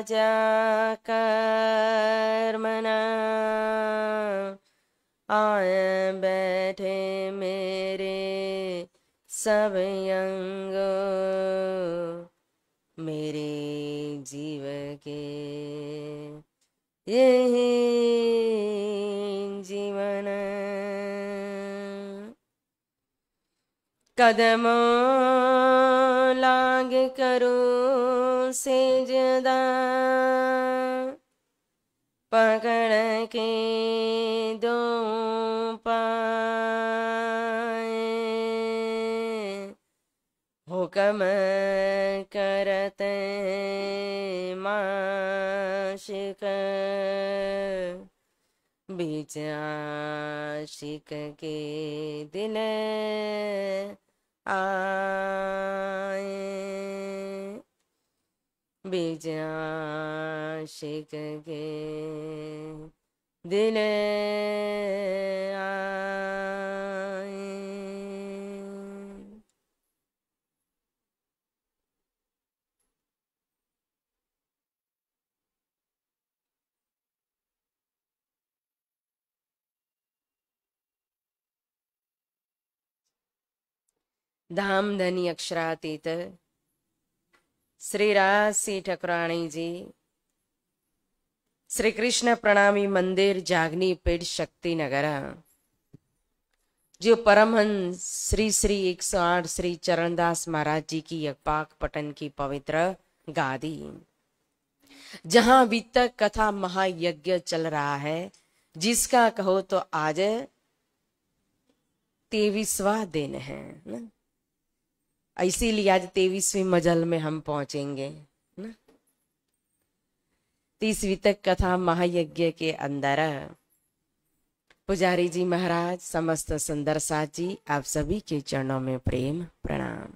वाचा कर्मणा आए बैठे मेरे सब अंग मेरे जीव के यही जीवन कदमों लाग करो सेजदा पकड़ के दो पाए हुक्म करते माशिक बीच आशिक के दिल आए बीच आशिक के दिल आए। धाम धनी अक्षरातीत श्री राजसी ठकुराणी जी श्री कृष्ण प्रणामी मंदिर जागनी पीठ शक्ति नगर जो परमहंस श्री श्री 108 श्री चरणदास महाराज जी की यज्ञपाक पठन की पवित्र गादी, जहां अभी तक कथा महायज्ञ चल रहा है, जिसका कहो तो आज 23वां दिन है ना। इसीलिए आज 23वीं मजल में हम पहुंचेंगे ना। 30वीं तक कथा महायज्ञ के अंदर पुजारी जी महाराज, समस्त सुंदर साथ जी, आप सभी के चरणों में प्रेम प्रणाम।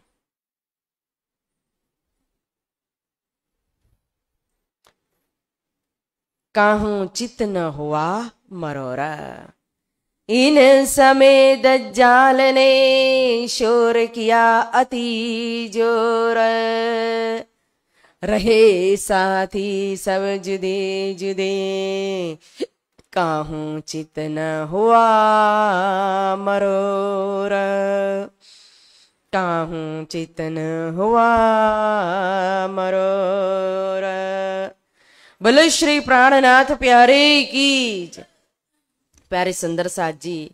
काहू चित न हुआ मरोरा, इन समय दज्जाल ने शोर किया अति जोर, रहे साथी सब जुदे जुदे, काहू चित न हुआ मरोर, काहू चित न हुआ मरोर। बोलो श्री प्राणनाथ प्यारे की। प्यारे सुंदर साथ जी,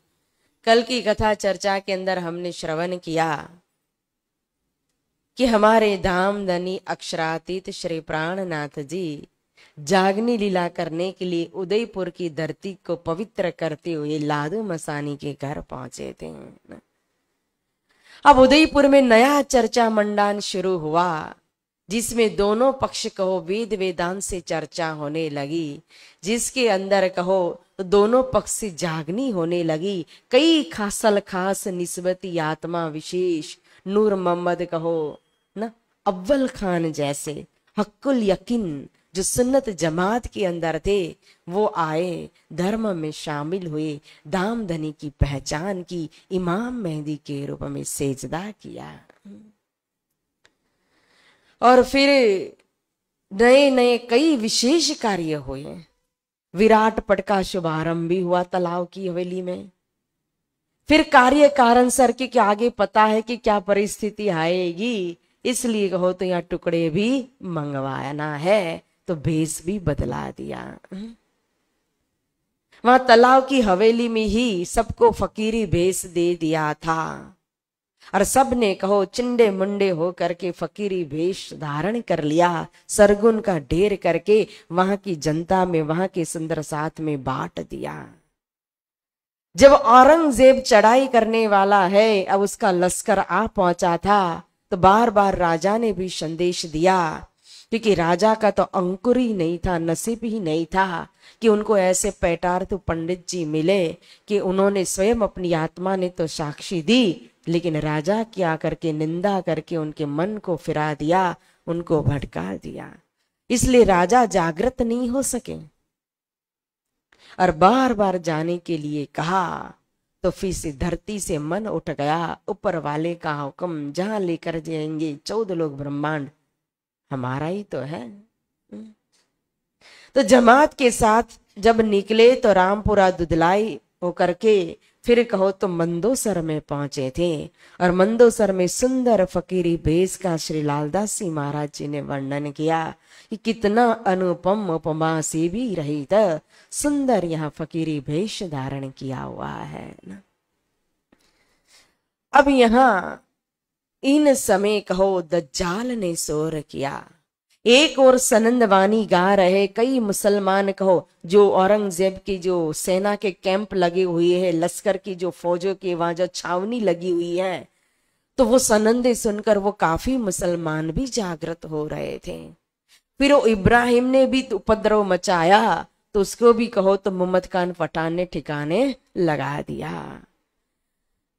कल की कथा चर्चा के अंदर हमने श्रवण किया कि हमारे धाम धनी अक्षरातीत श्री प्राणनाथ जी जागनी लीला करने के लिए उदयपुर की धरती को पवित्र करते हुए लादू मसानी के घर पहुंचे थे। अब उदयपुर में नया चर्चा मंडान शुरू हुआ, जिसमें दोनों पक्ष कहो वेद वेदांत से चर्चा होने लगी, जिसके अंदर कहो तो दोनों पक्ष से जागनी होने लगी। कई खासल खास निस्बती आत्मा विशेष नूर मोहम्मद कहो ना, अव्वल खान जैसे हक्कुल यकीन जो सुन्नत जमात के अंदर थे, वो आए, धर्म में शामिल हुए, दाम धनी की पहचान की, इमाम मेहदी के रूप में सेजदा किया। और फिर नए नए कई विशेष कार्य हुए। विराट पट का शुभारंभ भी हुआ तालाब की हवेली में। फिर कार्य कारण सर के आगे पता है कि क्या परिस्थिति आएगी, इसलिए कहो तो यहाँ टुकड़े भी मंगवाना है, तो भेष भी बदला दिया। वहां तालाब की हवेली में ही सबको फकीरी भेष दे दिया था, और सब ने कहो चिंडे मुंडे हो करके फकीरी भेष धारण कर लिया, सरगुन का ढेर करके वहां की जनता में, वहां के सुंदर साथ में बांट दिया। जब औरंगजेब चढ़ाई करने वाला है, अब उसका लश्कर आ पहुंचा था, तो बार बार राजा ने भी संदेश दिया, क्योंकि राजा का तो अंकुर ही नहीं था, नसीब ही नहीं था कि उनको ऐसे पैटार्थ पंडित जी मिले कि उन्होंने स्वयं अपनी आत्मा ने तो साक्षी दी, लेकिन राजा क्या करके निंदा करके उनके मन को फिरा दिया, उनको भटका दिया। इसलिए राजा जागृत नहीं हो सके और बार बार जाने के लिए कहा, तो फिर से धरती से मन उठ गया। ऊपर वाले का हुक्म, जहां लेकर जाएंगे 14 लोग ब्रह्मांड हमारा ही तो है। तो जमात के साथ जब निकले तो रामपुरा दुधलाई होकर के फिर कहो तो मंदोसर में पहुंचे थे। और मंदोसर में सुंदर फकीरी भेष का श्री लालदास जी महाराज जी ने वर्णन किया कि कितना अनुपम उपमा से भी रहित सुंदर यहाँ फकीरी भेष धारण किया हुआ है ना। अब यहाँ इन समय कहो दज्जाल ने शोर किया। एक और सनंदवानी गा रहे कई मुसलमान कहो, जो औरंगजेब की जो सेना के कैंप लगे हुए हैं, लश्कर की जो फौजों की वहां जो छावनी लगी हुई है, तो वो सनंदे सुनकर वो काफी मुसलमान भी जागृत हो रहे थे। फिर वो इब्राहिम ने भी उपद्रव मचाया तो उसको भी कहो तो मोहम्मद खान पठान ने ठिकाने लगा दिया।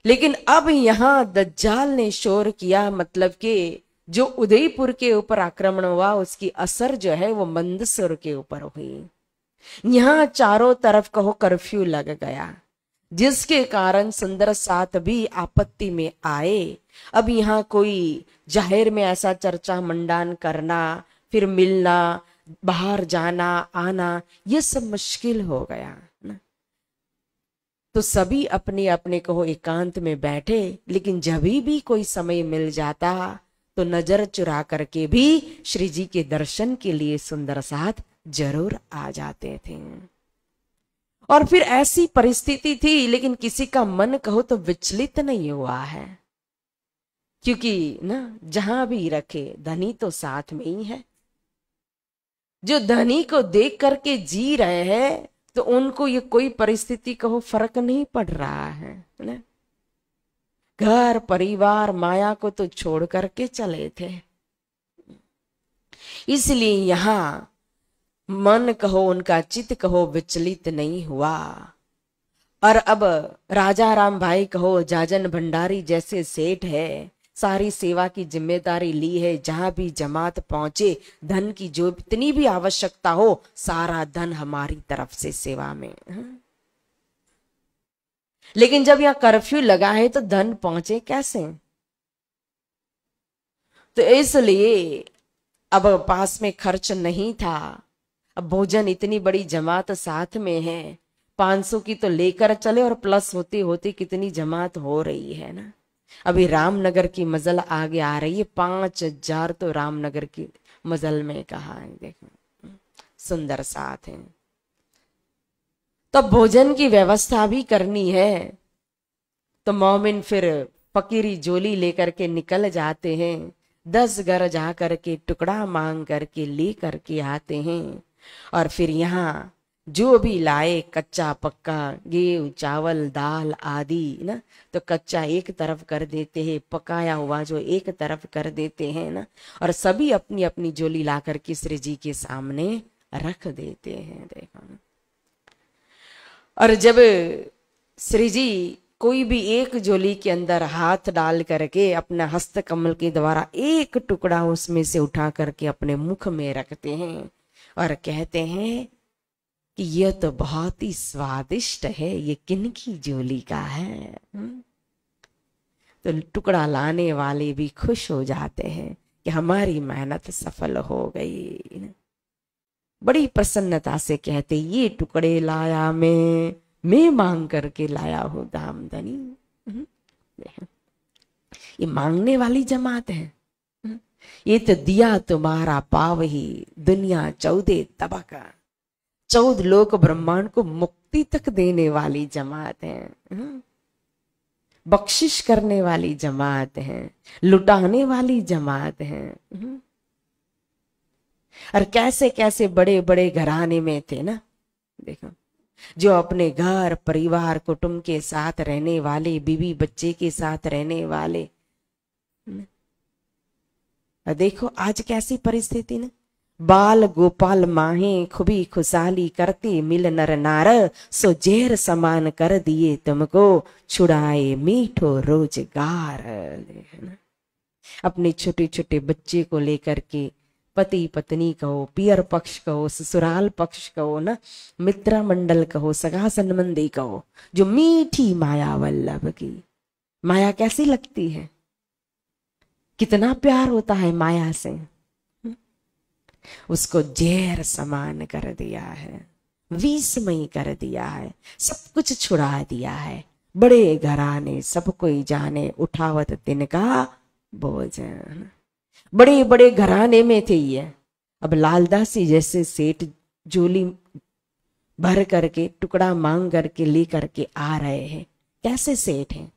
लेकिन अब यहाँ दज्जाल ने शोर किया, मतलब कि जो उदयपुर के ऊपर आक्रमण हुआ उसकी असर जो है वो मंदसौर के ऊपर हुई। यहाँ चारों तरफ कहो कर्फ्यू लग गया, जिसके कारण सुंदर साथ भी आपत्ति में आए। अब यहाँ कोई जाहिर में ऐसा चर्चा मंडान करना, फिर मिलना, बाहर जाना आना, ये सब मुश्किल हो गया ना। तो सभी अपने अपने कहो एकांत में बैठे, लेकिन जब भी कोई समय मिल जाता तो नजर चुरा करके भी श्री जी के दर्शन के लिए सुंदर साथ जरूर आ जाते थे। और फिर ऐसी परिस्थिति थी, लेकिन किसी का मन कहो तो विचलित नहीं हुआ है, क्योंकि ना जहां भी रखे धनी तो साथ में ही है। जो धनी को देख करके जी रहे हैं तो उनको ये कोई परिस्थिति कहो फर्क नहीं पड़ रहा है ना। घर परिवार माया को तो छोड़ करके चले थे, इसलिए यहाँ मन कहो उनका चित्त कहो विचलित नहीं हुआ। और अब राजा राम भाई कहो जाजन भंडारी जैसे सेठ है, सारी सेवा की जिम्मेदारी ली है। जहां भी जमात पहुंचे धन की जो इतनी भी आवश्यकता हो, सारा धन हमारी तरफ से सेवा में। लेकिन जब यहाँ कर्फ्यू लगा है तो धन पहुंचे कैसे? तो इसलिए अब पास में खर्च नहीं था। अब भोजन इतनी बड़ी जमात साथ में है, 500 की तो लेकर चले, और प्लस होते होते कितनी जमात हो रही है ना। अभी रामनगर की मजल आगे आ रही है, 5000 तो रामनगर की मजल में कहा है। देखो सुंदर साथ है, तो भोजन की व्यवस्था भी करनी है। तो मोमिन फिर फकीरी झोली लेकर के निकल जाते हैं, 10 घर जा करके टुकड़ा मांग करके ले करके आते हैं। और फिर यहाँ जो भी लाए कच्चा पक्का गेहूं चावल दाल आदि ना, तो कच्चा एक तरफ कर देते हैं, पकाया हुआ जो एक तरफ कर देते हैं ना, और सभी अपनी अपनी झोली ला करके श्री जी के सामने रख देते हैं। देखो, और जब श्री जी कोई भी एक झोली के अंदर हाथ डाल करके अपना हस्त कमल के द्वारा एक टुकड़ा उसमें से उठा करके अपने मुख में रखते हैं और कहते हैं कि यह तो बहुत ही स्वादिष्ट है, ये किनकी झोली का है। तो टुकड़ा लाने वाले भी खुश हो जाते हैं कि हमारी मेहनत सफल हो गई। बड़ी प्रसन्नता से कहते, ये टुकड़े लाया मैं मांग करके लाया हूं दामदनी। ये मांगने वाली जमात है। ये तो दिया तुम्हारा पाव ही दुनिया 14 तबका, 14 लोक ब्रह्मांड को मुक्ति तक देने वाली जमात है, बख्शिश करने वाली जमात है, लुटाने वाली जमात है। और कैसे कैसे बड़े बड़े घराने में थे ना। देखो, जो अपने घर परिवार कुटुंब के साथ रहने वाले, बीवी बच्चे के साथ रहने वाले। देखो आज कैसी परिस्थिति ना, बाल गोपाल माहे खुबी खुशहाली करते, मिल नर नार सो जेर समान कर दिए तुमको, छुड़ाए मीठो रोजगार। अपने छोटे छोटे बच्चे को लेकर के पति पत्नी कहो, पियर पक्ष कहो, ससुराल पक्ष कहो ना, मित्र मंडल कहो, सगा संबंधी कहो, जो मीठी माया वल्लभ की। माया कैसी लगती है, कितना प्यार होता है माया से। उसको जहर समान कर दिया है, विषमय कर दिया है, सब कुछ छुड़ा दिया है। बड़े घराने सब कोई जाने, उठावत तिनका भोजन। बड़े बड़े घराने में थे ये। अब लालदासी जैसे सेठ झोली भर करके, टुकड़ा मांग करके ले करके आ रहे हैं। कैसे सेठ हैं?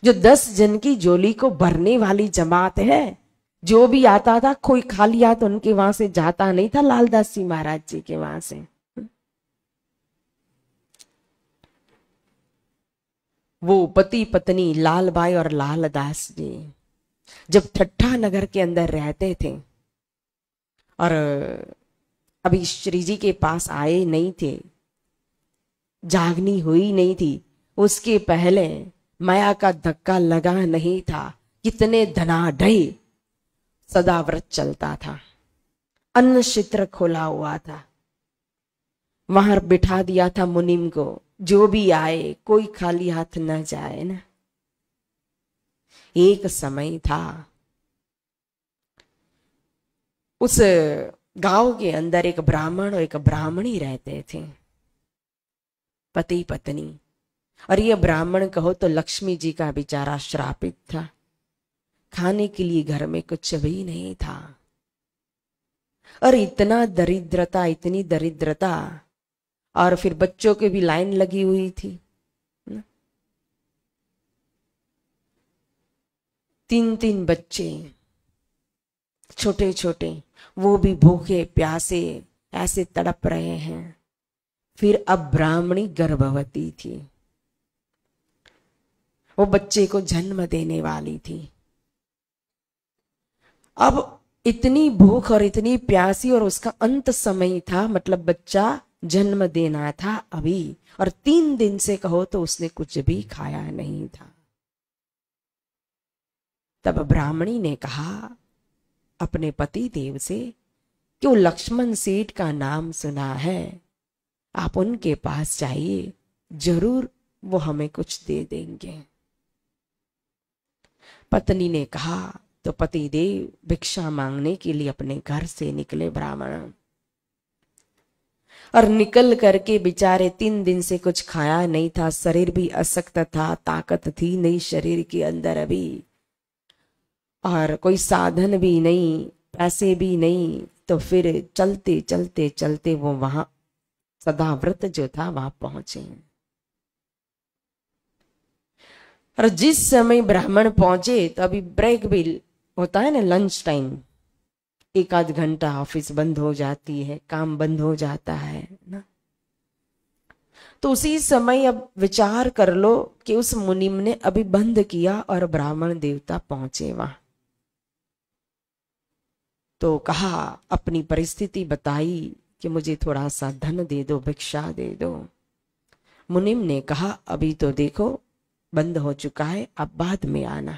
जो 10 जन की झोली को भरने वाली जमात है। जो भी आता था कोई खाली हाथ उनके वहां से जाता नहीं था, लालदासी महाराज जी के वहां से। वो पति पत्नी लालबाई और लालदास जी जब ठट्ठा नगर के अंदर रहते थे और अभी श्री जी के पास आए नहीं थे, जागनी हुई नहीं थी, उसके पहले माया का धक्का लगा नहीं था, कितने धनाढ्य सदा व्रत चलता था, अन्न क्षेत्र खोला हुआ था, वहां बिठा दिया था मुनिम को, जो भी आए कोई खाली हाथ न जाए ना। एक समय था उस गांव के अंदर एक ब्राह्मण और एक ब्राह्मणी रहते थे, पति पत्नी। और ये ब्राह्मण कहो तो लक्ष्मी जी का बेचारा श्रापित था, खाने के लिए घर में कुछ भी नहीं था। और इतना दरिद्रता, इतनी दरिद्रता, और फिर बच्चों की भी लाइन लगी हुई थी। 3-3 बच्चे छोटे छोटे, वो भी भूखे प्यासे ऐसे तड़प रहे हैं। फिर अब ब्राह्मणी गर्भवती थी, वो बच्चे को जन्म देने वाली थी। अब इतनी भूख और इतनी प्यासी, और उसका अंत समय था, मतलब बच्चा जन्म देना था अभी, और 3 दिन से कहो तो उसने कुछ भी खाया नहीं था। तब ब्राह्मणी ने कहा अपने पति देव से कि वो लक्ष्मण सेठ का नाम सुना है, आप उनके पास जाइए, जरूर वो हमें कुछ दे देंगे। पत्नी ने कहा तो पति देव भिक्षा मांगने के लिए अपने घर से निकले ब्राह्मण, और निकल करके बेचारे 3 दिन से कुछ खाया नहीं था, शरीर भी अशक्त था, ताकत थी नहीं शरीर के अंदर अभी, और कोई साधन भी नहीं, पैसे भी नहीं। तो फिर चलते चलते चलते वो वहां सदाव्रत जो था वहां पहुंचे। और जिस समय ब्राह्मण पहुंचे तो अभी ब्रेक भी होता है ना, लंच टाइम, 1-8 घंटा ऑफिस बंद हो जाती है, काम बंद हो जाता है ना। तो उसी समय अब विचार कर लो कि उस मुनिम ने अभी बंद किया और ब्राह्मण देवता पहुंचे वहां। तो कहा, अपनी परिस्थिति बताई कि मुझे थोड़ा सा धन दे दो, भिक्षा दे दो। मुनिम ने कहा अभी तो देखो बंद हो चुका है, अब बाद में आना।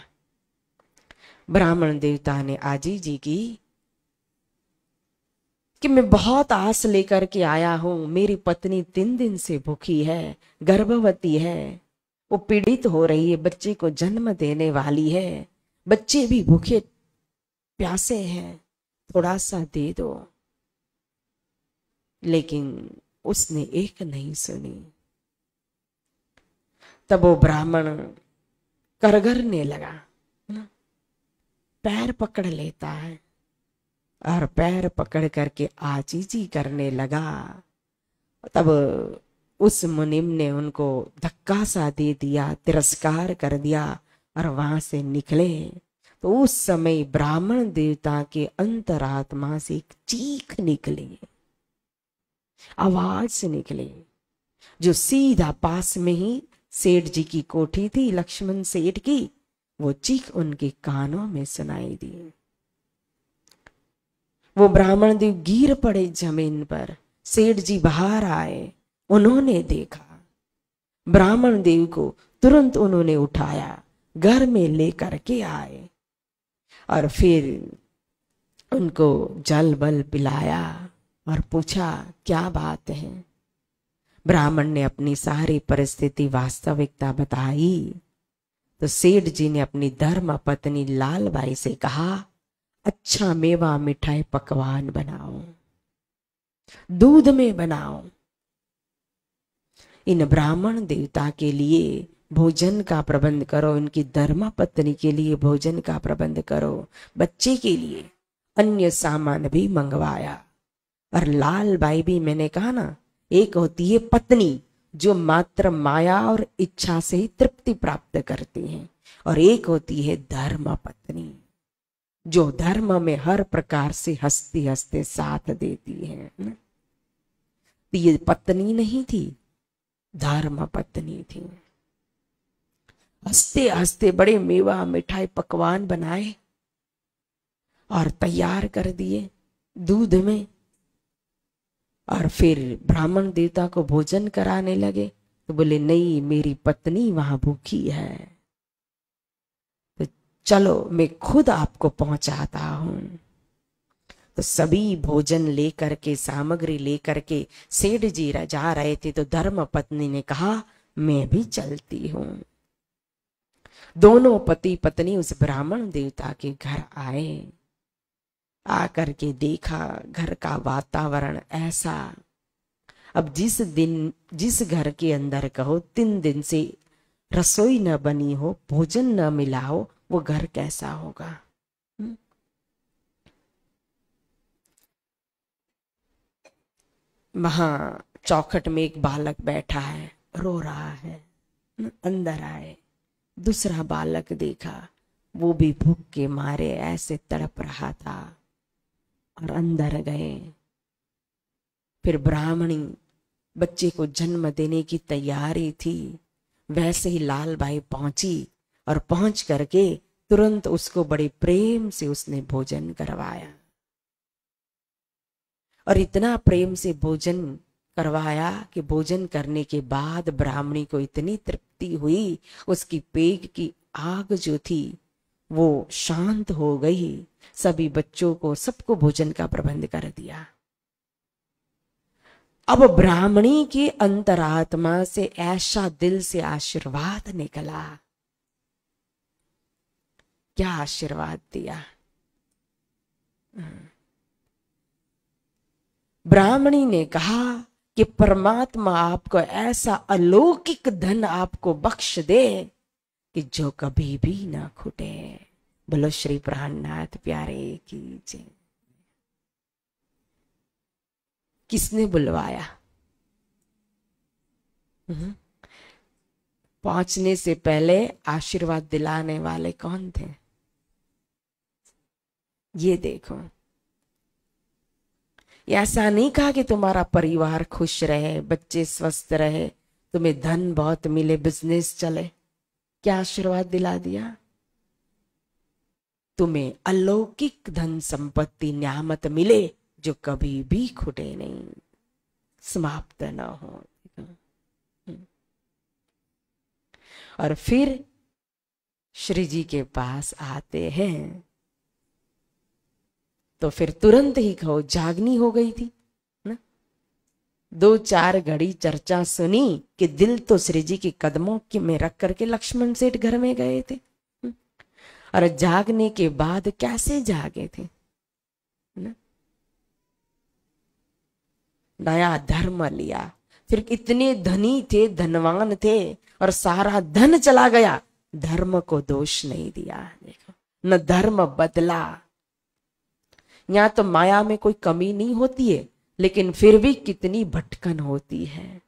ब्राह्मण देवता ने आजी जी की कि मैं बहुत आस लेकर के आया हूं, मेरी पत्नी 3 दिन से भूखी है, गर्भवती है, वो पीड़ित हो रही है, बच्चे को जन्म देने वाली है, बच्चे भी भूखे प्यासे हैं, थोड़ा सा दे दो। लेकिन उसने एक नहीं सुनी। तब वो ब्राह्मण करगरने लगा, पैर पकड़ लेता है और पैर पकड़ करके आजीजी करने लगा। तब उस मुनिम ने उनको धक्का सा दे दिया, तिरस्कार कर दिया और वहां से निकले। तो उस समय ब्राह्मण देवता के अंतरात्मा से एक चीख निकली, आवाज से निकली, जो सीधा पास में ही सेठ जी की कोठी थी, लक्ष्मण सेठ की, वो चीख उनके कानों में सुनाई दी। वो ब्राह्मण देव गिर पड़े जमीन पर। सेठ जी बाहर आए, उन्होंने देखा ब्राह्मण देव को, तुरंत उन्होंने उठाया, घर में लेकर के आए और फिर उनको जल बल पिलाया और पूछा क्या बात है। ब्राह्मण ने अपनी सारी परिस्थिति वास्तविकता बताई। तो सेठ जी ने अपनी धर्म पत्नी लालबाई से कहा, अच्छा मेवा मिठाई पकवान बनाओ, दूध में बनाओ। इन ब्राह्मण देवता के लिए भोजन का प्रबंध करो, इनकी धर्मा पत्नी के लिए भोजन का प्रबंध करो, बच्चे के लिए अन्य सामान भी मंगवाया। और लाल बाई भी, मैंने कहा ना, एक होती है पत्नी जो मात्र माया और इच्छा से ही तृप्ति प्राप्त करती है, और एक होती है धर्म पत्नी जो धर्म में हर प्रकार से हंसते हंसते साथ देती है। तो ये पत्नी नहीं थी, धर्म पत्नी थी। हंसते हंसते बड़े मेवा मिठाई पकवान बनाए और तैयार कर दिए दूध में, और फिर ब्राह्मण देवता को भोजन कराने लगे। तो बोले नहीं, मेरी पत्नी वहां भूखी है, तो चलो मैं खुद आपको पहुंचाता हूं। तो सभी भोजन लेकर के, सामग्री लेकर के सेठ जी जा रहे थे। तो धर्म पत्नी ने कहा मैं भी चलती हूं। दोनों पति पत्नी उस ब्राह्मण देवता के घर आए। आकर के देखा घर का वातावरण ऐसा। अब जिस घर के अंदर कहो 3 दिन से रसोई न बनी हो, भोजन न मिला हो, वो घर कैसा होगा? वहां चौखट में एक बालक बैठा है, रो रहा है। अंदर आए, दूसरा बालक देखा, वो भी भूख के मारे ऐसे तड़प रहा था, और अंदर गए। फिर ब्राह्मणी बच्चे को जन्म देने की तैयारी थी, वैसे ही लाल बाई पहुंची, और पहुंच करके तुरंत उसको बड़े प्रेम से उसने भोजन करवाया। और इतना प्रेम से भोजन करवाया कि भोजन करने के बाद ब्राह्मणी को इतनी तृप्ति हुई, उसकी पेट की आग जो थी वो शांत हो गई। सभी बच्चों को, सबको भोजन का प्रबंध कर दिया। अब ब्राह्मणी की अंतरात्मा से ऐसा दिल से आशीर्वाद निकला। क्या आशीर्वाद दिया? ब्राह्मणी ने कहा कि परमात्मा आपको ऐसा अलौकिक धन आपको बख्श दे कि जो कभी भी ना खुटे। बोलो श्री प्राणनाथ प्यारे की जय। किसने बुलवाया? पहुंचने से पहले आशीर्वाद दिलाने वाले कौन थे? ये देखो, ऐसा नहीं कहा कि तुम्हारा परिवार खुश रहे, बच्चे स्वस्थ रहे, तुम्हें धन बहुत मिले, बिजनेस चले। क्या आशीर्वाद दिला दिया? तुम्हें अलौकिक धन संपत्ति न्यामत मिले जो कभी भी खुटे नहीं, समाप्त न हो। और फिर श्री जी के पास आते हैं तो फिर तुरंत ही कहो जागनी हो गई थी ना। 2-4 घड़ी चर्चा सुनी कि दिल तो श्री जी के कदमों के में रख करके लक्ष्मण सेठ घर में गए थे। और जागने के बाद कैसे जागे थे ना? नया धर्म लिया। फिर इतने धनी थे, धनवान थे, और सारा धन चला गया, धर्म को दोष नहीं दिया। देखो, न धर्म बदला। यहाँ तो माया में कोई कमी नहीं होती है, लेकिन फिर भी कितनी भटकन होती है।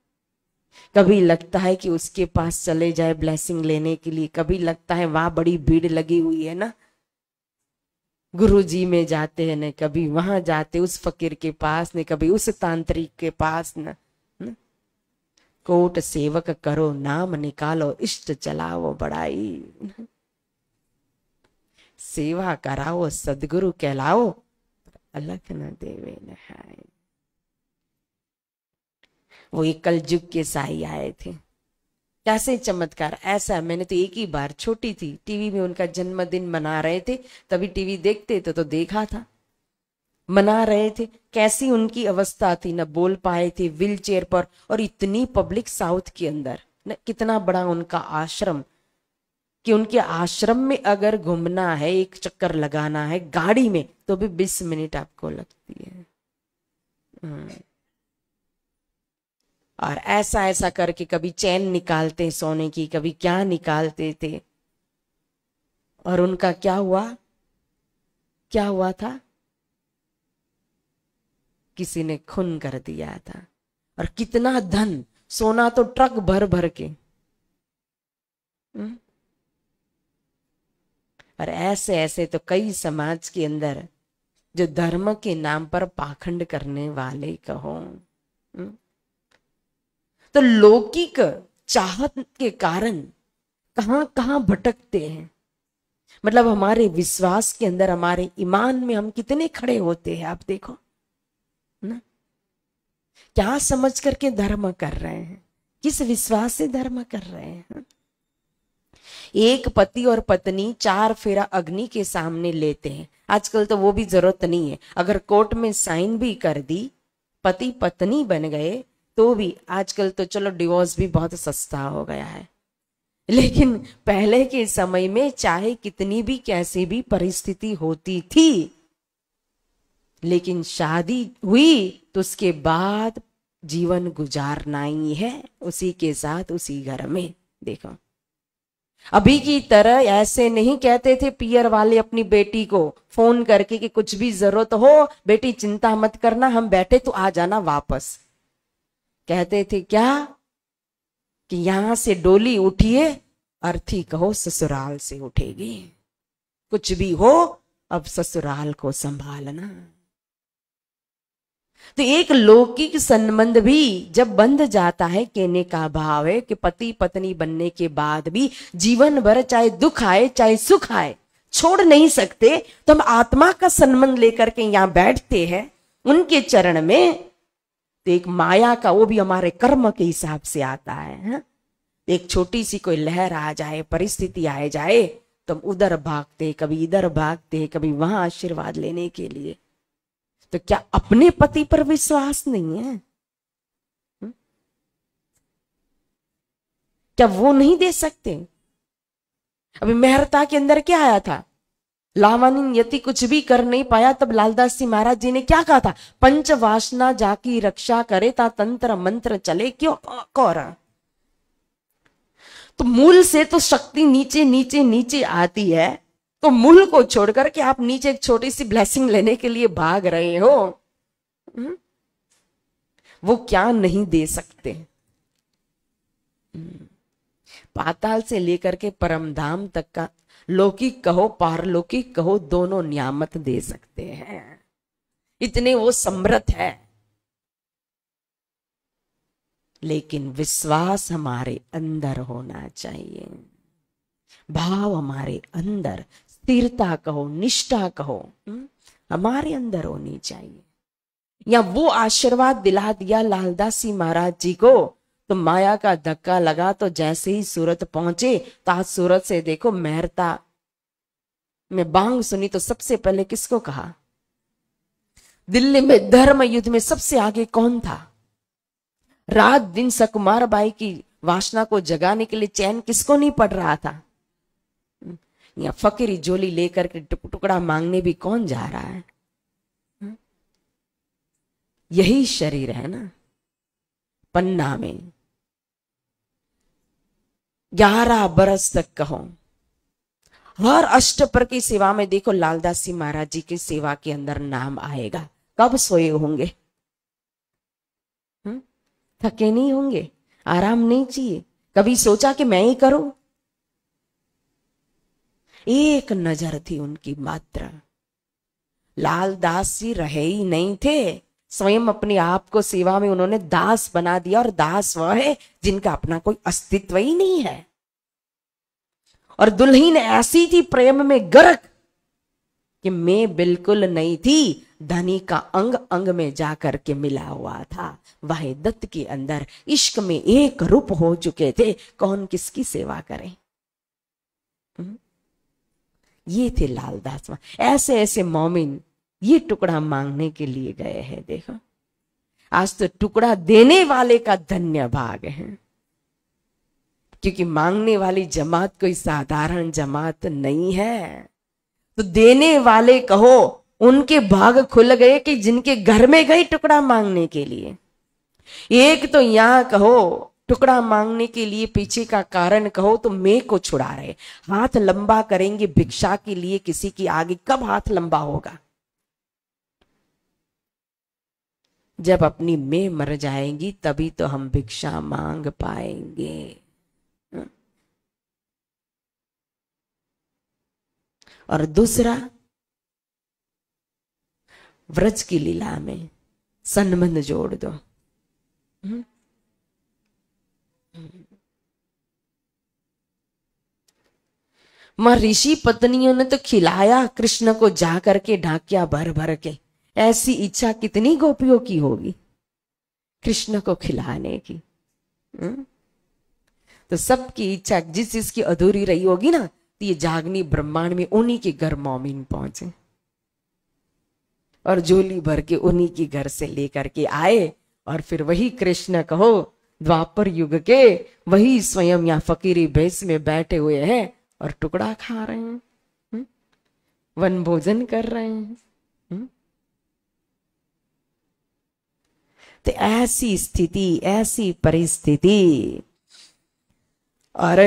कभी लगता है कि उसके पास चले जाए ब्लेसिंग लेने के लिए, कभी लगता है वहां बड़ी भीड़ लगी हुई है ना, गुरुजी में जाते हैं न, कभी वहां जाते उस फकीर के पास न, कभी उस तांत्रिक के पास न। कोट सेवक करो, नाम निकालो, इष्ट चलाओ बड़ाई, सेवा कराओ, सदगुरु कहलाओ, अलख न देवे नहाय। वो एक कलयुग के साई आए थे। कैसे चमत्कार! ऐसा मैंने तो एक ही बार, छोटी थी, टीवी में उनका जन्मदिन मना रहे थे, तभी टीवी देखते तो देखा था, मना रहे थे। कैसी उनकी अवस्था थी, न बोल पाए थे, व्हील चेयर पर, और इतनी पब्लिक साउथ के अंदर न, कितना बड़ा उनका आश्रम, कि उनके आश्रम में अगर घूमना है, एक चक्कर लगाना है गाड़ी में, तो भी 20 मिनट आपको लगती है। और ऐसा ऐसा करके कभी चैन निकालते सोने की, कभी क्या निकालते थे। और उनका क्या हुआ, क्या हुआ था, किसी ने खून कर दिया था। और कितना धन, सोना तो ट्रक भर भर के। और ऐसे ऐसे तो कई समाज के अंदर जो धर्म के नाम पर पाखंड करने वाले कहो। तो लौकिक चाहत के कारण कहां कहां भटकते हैं। मतलब हमारे विश्वास के अंदर, हमारे ईमान में हम कितने खड़े होते हैं, आप देखो ना। क्या समझ करके धर्म कर रहे हैं, किस विश्वास से धर्म कर रहे हैं। एक पति और पत्नी 4 फेरा अग्नि के सामने लेते हैं। आजकल तो वो भी जरूरत नहीं है, अगर कोर्ट में साइन भी कर दी, पति पत्नी बन गए, तो भी आजकल तो चलो डिवोर्स भी बहुत सस्ता हो गया है। लेकिन पहले के समय में चाहे कितनी भी कैसी भी परिस्थिति होती थी, लेकिन शादी हुई तो उसके बाद जीवन गुजारना ही है उसी के साथ, उसी घर में। देखो अभी की तरह ऐसे नहीं कहते थे पियर वाले अपनी बेटी को फोन करके कि कुछ भी जरूरत हो बेटी चिंता मत करना, हम बैठे तो आ जाना वापस। कहते थे क्या कि यहां से डोली उठिए, अर्थी कहो ससुराल से उठेगी। कुछ भी हो अब ससुराल को संभालना। तो एक लौकिक संबंध भी जब बंध जाता है, कहने का भाव है कि पति पत्नी बनने के बाद भी जीवन भर चाहे दुख आए चाहे सुख आए छोड़ नहीं सकते। तो हम आत्मा का संबंध लेकर के यहां बैठते हैं उनके चरण में। तो एक माया का, वो भी हमारे कर्म के हिसाब से आता है। एक छोटी सी कोई लहर आ जाए, परिस्थिति आ जाए, तो हम उधर भागते, कभी इधर भागते, कभी वहां आशीर्वाद लेने के लिए। तो क्या अपने पति पर विश्वास नहीं है? क्या वो नहीं दे सकते? अभी मेहरता के अंदर क्या आया था, लावानिन यति कुछ भी कर नहीं पाया, तब लालदास जी महाराज जी ने क्या कहा था, पंच वासना जाकी रक्षा करे ता तंत्र मंत्र चले क्यों कौरा। तो मूल से तो शक्ति नीचे नीचे नीचे आती है, तो मूल को छोड़कर के आप नीचे एक छोटी सी ब्लेसिंग लेने के लिए भाग रहे हो। वो क्या नहीं दे सकते। पाताल से लेकर के परमधाम तक का, लौकिक कहो पारलौकिक कहो, दोनों नियामत दे सकते हैं। इतने वो समर्थ है। लेकिन विश्वास हमारे अंदर होना चाहिए, भाव हमारे अंदर, स्थिरता कहो निष्ठा कहो हमारे अंदर होनी चाहिए। या वो आशीर्वाद दिला दिया लालदास जी महाराज जी को, तो माया का धक्का लगा, तो जैसे ही सूरत पहुंचे, तो आज सूरत से देखो मेहरता में बांग सुनी तो सबसे पहले किसको कहा? दिल्ली में धर्म युद्ध में सबसे आगे कौन था? रात दिन सकुमार बाई की वासना को जगाने के लिए चैन किसको नहीं पड़ रहा था? या फकीरी झोली लेकर के टुकड़ा मांगने भी कौन जा रहा है? यही शरीर है ना। पन्ना में 11 बरस तक कहो, हर अष्टपर की सेवा में देखो लालदास जी महाराज जी की सेवा के अंदर नाम आएगा। कब सोए होंगे? थके नहीं होंगे? आराम नहीं चाहिए? कभी सोचा कि मैं ही करूं? एक नजर थी उनकी मात्र। लालदास जी रहे ही नहीं थे, स्वयं अपने आप को सेवा में उन्होंने दास बना दिया। और दास वह है जिनका अपना कोई अस्तित्व ही नहीं है। और दुल्हन ऐसी थी प्रेम में गर्क कि मैं बिल्कुल नहीं थी, धनी का अंग अंग में जाकर के मिला हुआ था। वह दत्त के अंदर इश्क में एक रूप हो चुके थे, कौन किसकी सेवा करे। ये थे लालदास। ऐसे ऐसे मोमिन ये टुकड़ा मांगने के लिए गए हैं। देखो आज तो टुकड़ा देने वाले का धन्य भाग है। क्योंकि मांगने वाली जमात कोई साधारण जमात नहीं है। तो देने वाले कहो उनके भाग खुल गए कि जिनके घर में गई टुकड़ा मांगने के लिए। एक तो यहां कहो टुकड़ा मांगने के लिए पीछे का कारण कहो तो मैं को छुड़ा रहे, हाथ लंबा करेंगे भिक्षा के लिए किसी की आगे, कब हाथ लंबा होगा? जब अपनी मैं मर जाएंगी तभी तो हम भिक्षा मांग पाएंगे। और दूसरा, व्रज की लीला में संबंध जोड़ दो। मां ऋषि पत्नियों ने तो खिलाया कृष्ण को जा करके ढाकिया भर भर के, ऐसी इच्छा कितनी गोपियों की होगी कृष्ण को खिलाने की। तो सबकी इच्छा जिस जिसकी अधूरी रही होगी ना, तो ये जागनी ब्रह्मांड में उन्हीं के घर मोमिन पहुंचे और झोली भर के उन्हीं के घर से लेकर के आए। और फिर वही कृष्ण कहो द्वापर युग के वही स्वयं या फकीरी भेष में बैठे हुए हैं और टुकड़ा खा रहे हैं, वन भोजन कर रहे हैं। तो ऐसी स्थिति, ऐसी परिस्थिति, और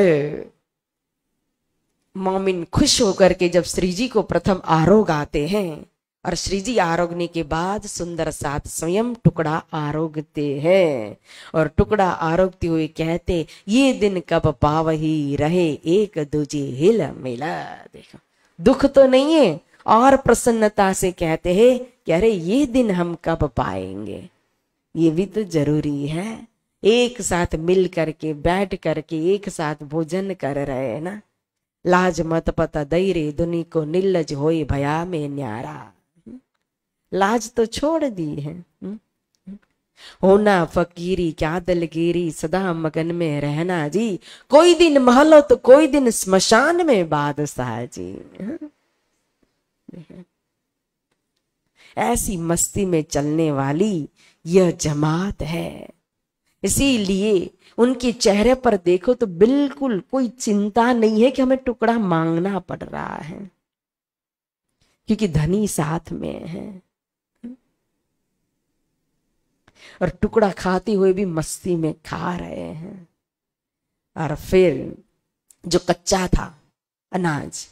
मोमिन खुश होकर के जब श्री जी को प्रथम आरोग आते हैं, और श्री जी आरोगने के बाद सुंदर साथ स्वयं टुकड़ा आरोगते हैं, और टुकड़ा आरोगते हुए कहते ये दिन कब पावही रहे एक दूजे हिल मिला। देखो दुख तो नहीं है, और प्रसन्नता से कहते हैं कि अरे ये दिन हम कब पाएंगे, ये भी तो जरूरी है। एक साथ मिल करके बैठ करके एक साथ भोजन कर रहे हैं ना। लाज मत पता दई रे दुनी को निल्लज होई भया में न्यारा। लाज तो छोड़ दी है। होना फकीरी क्या दलगिरी सदा मगन में रहना जी, कोई दिन महलो तो कोई दिन स्मशान में बादशाह जी। ऐसी मस्ती में चलने वाली यह जमात है। इसीलिए उनके चेहरे पर देखो तो बिल्कुल कोई चिंता नहीं है कि हमें टुकड़ा मांगना पड़ रहा है, क्योंकि धनी साथ में है। और टुकड़ा खाते हुए भी मस्ती में खा रहे हैं। और फिर जो कच्चा था अनाज,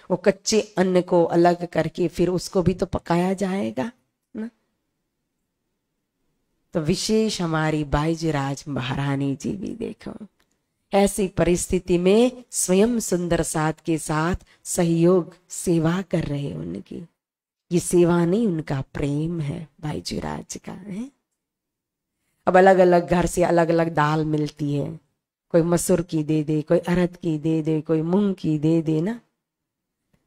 वो कच्चे अन्न को अलग करके फिर उसको भी तो पकाया जाएगा ना। तो विशेष हमारी बाईजीराज महारानी जी भी देखो ऐसी परिस्थिति में स्वयं सुंदर साथ के साथ सहयोग सेवा कर रहे उनकी। ये सेवा नहीं, उनका प्रेम है बाईजीराज का है। अब अलग अलग घर से अलग अलग दाल मिलती है, कोई मसूर की दे दे, कोई अरहर की दे दे, कोई मूंग की दे दे ना।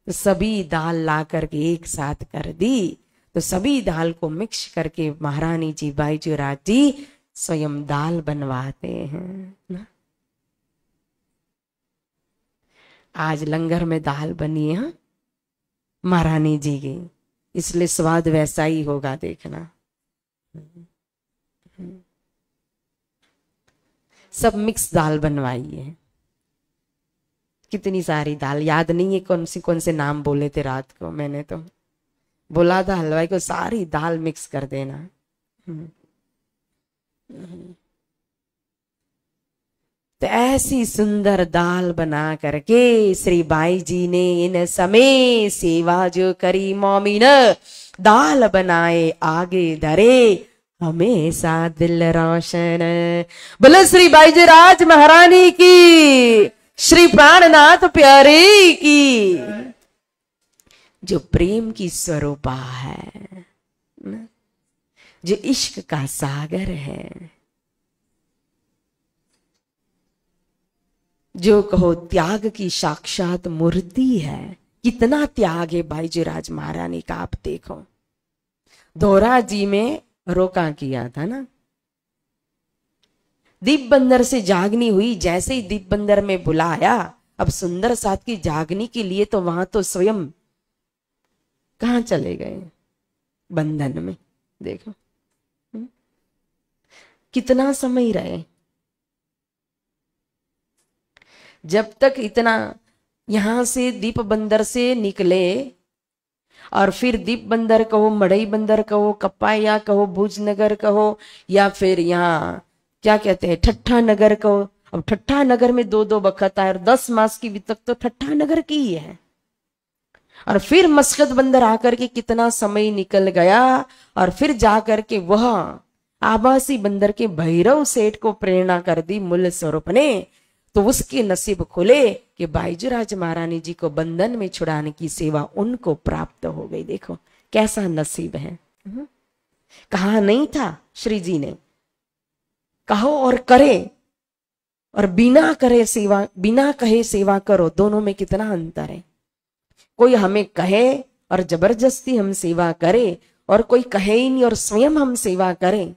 तो सभी दाल ला करके एक साथ कर दी, तो सभी दाल को मिक्स करके महारानी जी बाईजीराज जी स्वयं दाल बनवाते हैं ना। आज लंगर में दाल बनी है महारानी जी की, इसलिए स्वाद वैसा ही होगा देखना। सब मिक्स दाल बनवाई है। कितनी सारी दाल याद नहीं है कौन से नाम बोले थे रात को, मैंने तो बोला था हलवाई को सारी दाल मिक्स कर देना। तो ऐसी सुंदर दाल बना करके श्री बाई जी ने इन समय सेवा जो करी मोमिन, दाल बनाए आगे धरे हमेशा दिल रोशन। बोले श्री बाईजीराज महारानी की, श्री प्राणनाथ प्यारे की। जो प्रेम की स्वरूपा है, जो इश्क का सागर है, जो कहो त्याग की साक्षात मूर्ति है। कितना त्याग है बाईजीराज महारानी का, आप देखो। दोहरा जी में रोका किया था ना, दीप बंदर से जागनी हुई, जैसे ही दीप बंदर में बुलाया, अब सुंदर साथ की जागनी के लिए तो वहां तो स्वयं कहां चले गए, बंधन में। देखो कितना समय रहे। जब तक इतना यहां से दीप बंदर से निकले, और फिर दीप बंदर कहो, मड़ई बंदर कहो, कपाया कहो, भुजनगर कहो, या फिर यहाँ क्या कहते हैं ठट्ठा नगर कहो। अब ठट्ठा नगर में 2-2 बखत आए और 10 मास की वितक तो ठट्ठा नगर की ही है। और फिर मस्कत बंदर आकर के कितना समय निकल गया, और फिर जाकर के वह आभासी बंदर के भैरव सेठ को प्रेरणा कर दी मूल स्वरूप ने, तो उसके नसीब खुले कि बाईजूराज महारानी जी को बंधन में छुड़ाने की सेवा उनको प्राप्त हो गई। देखो कैसा नसीब है। कहा नहीं था श्री जी ने, कहो और करे, और बिना करे सेवा, बिना कहे सेवा करो, दोनों में कितना अंतर है। कोई हमें कहे और जबरदस्ती हम सेवा करें, और कोई कहे ही नहीं और स्वयं हम सेवा करें।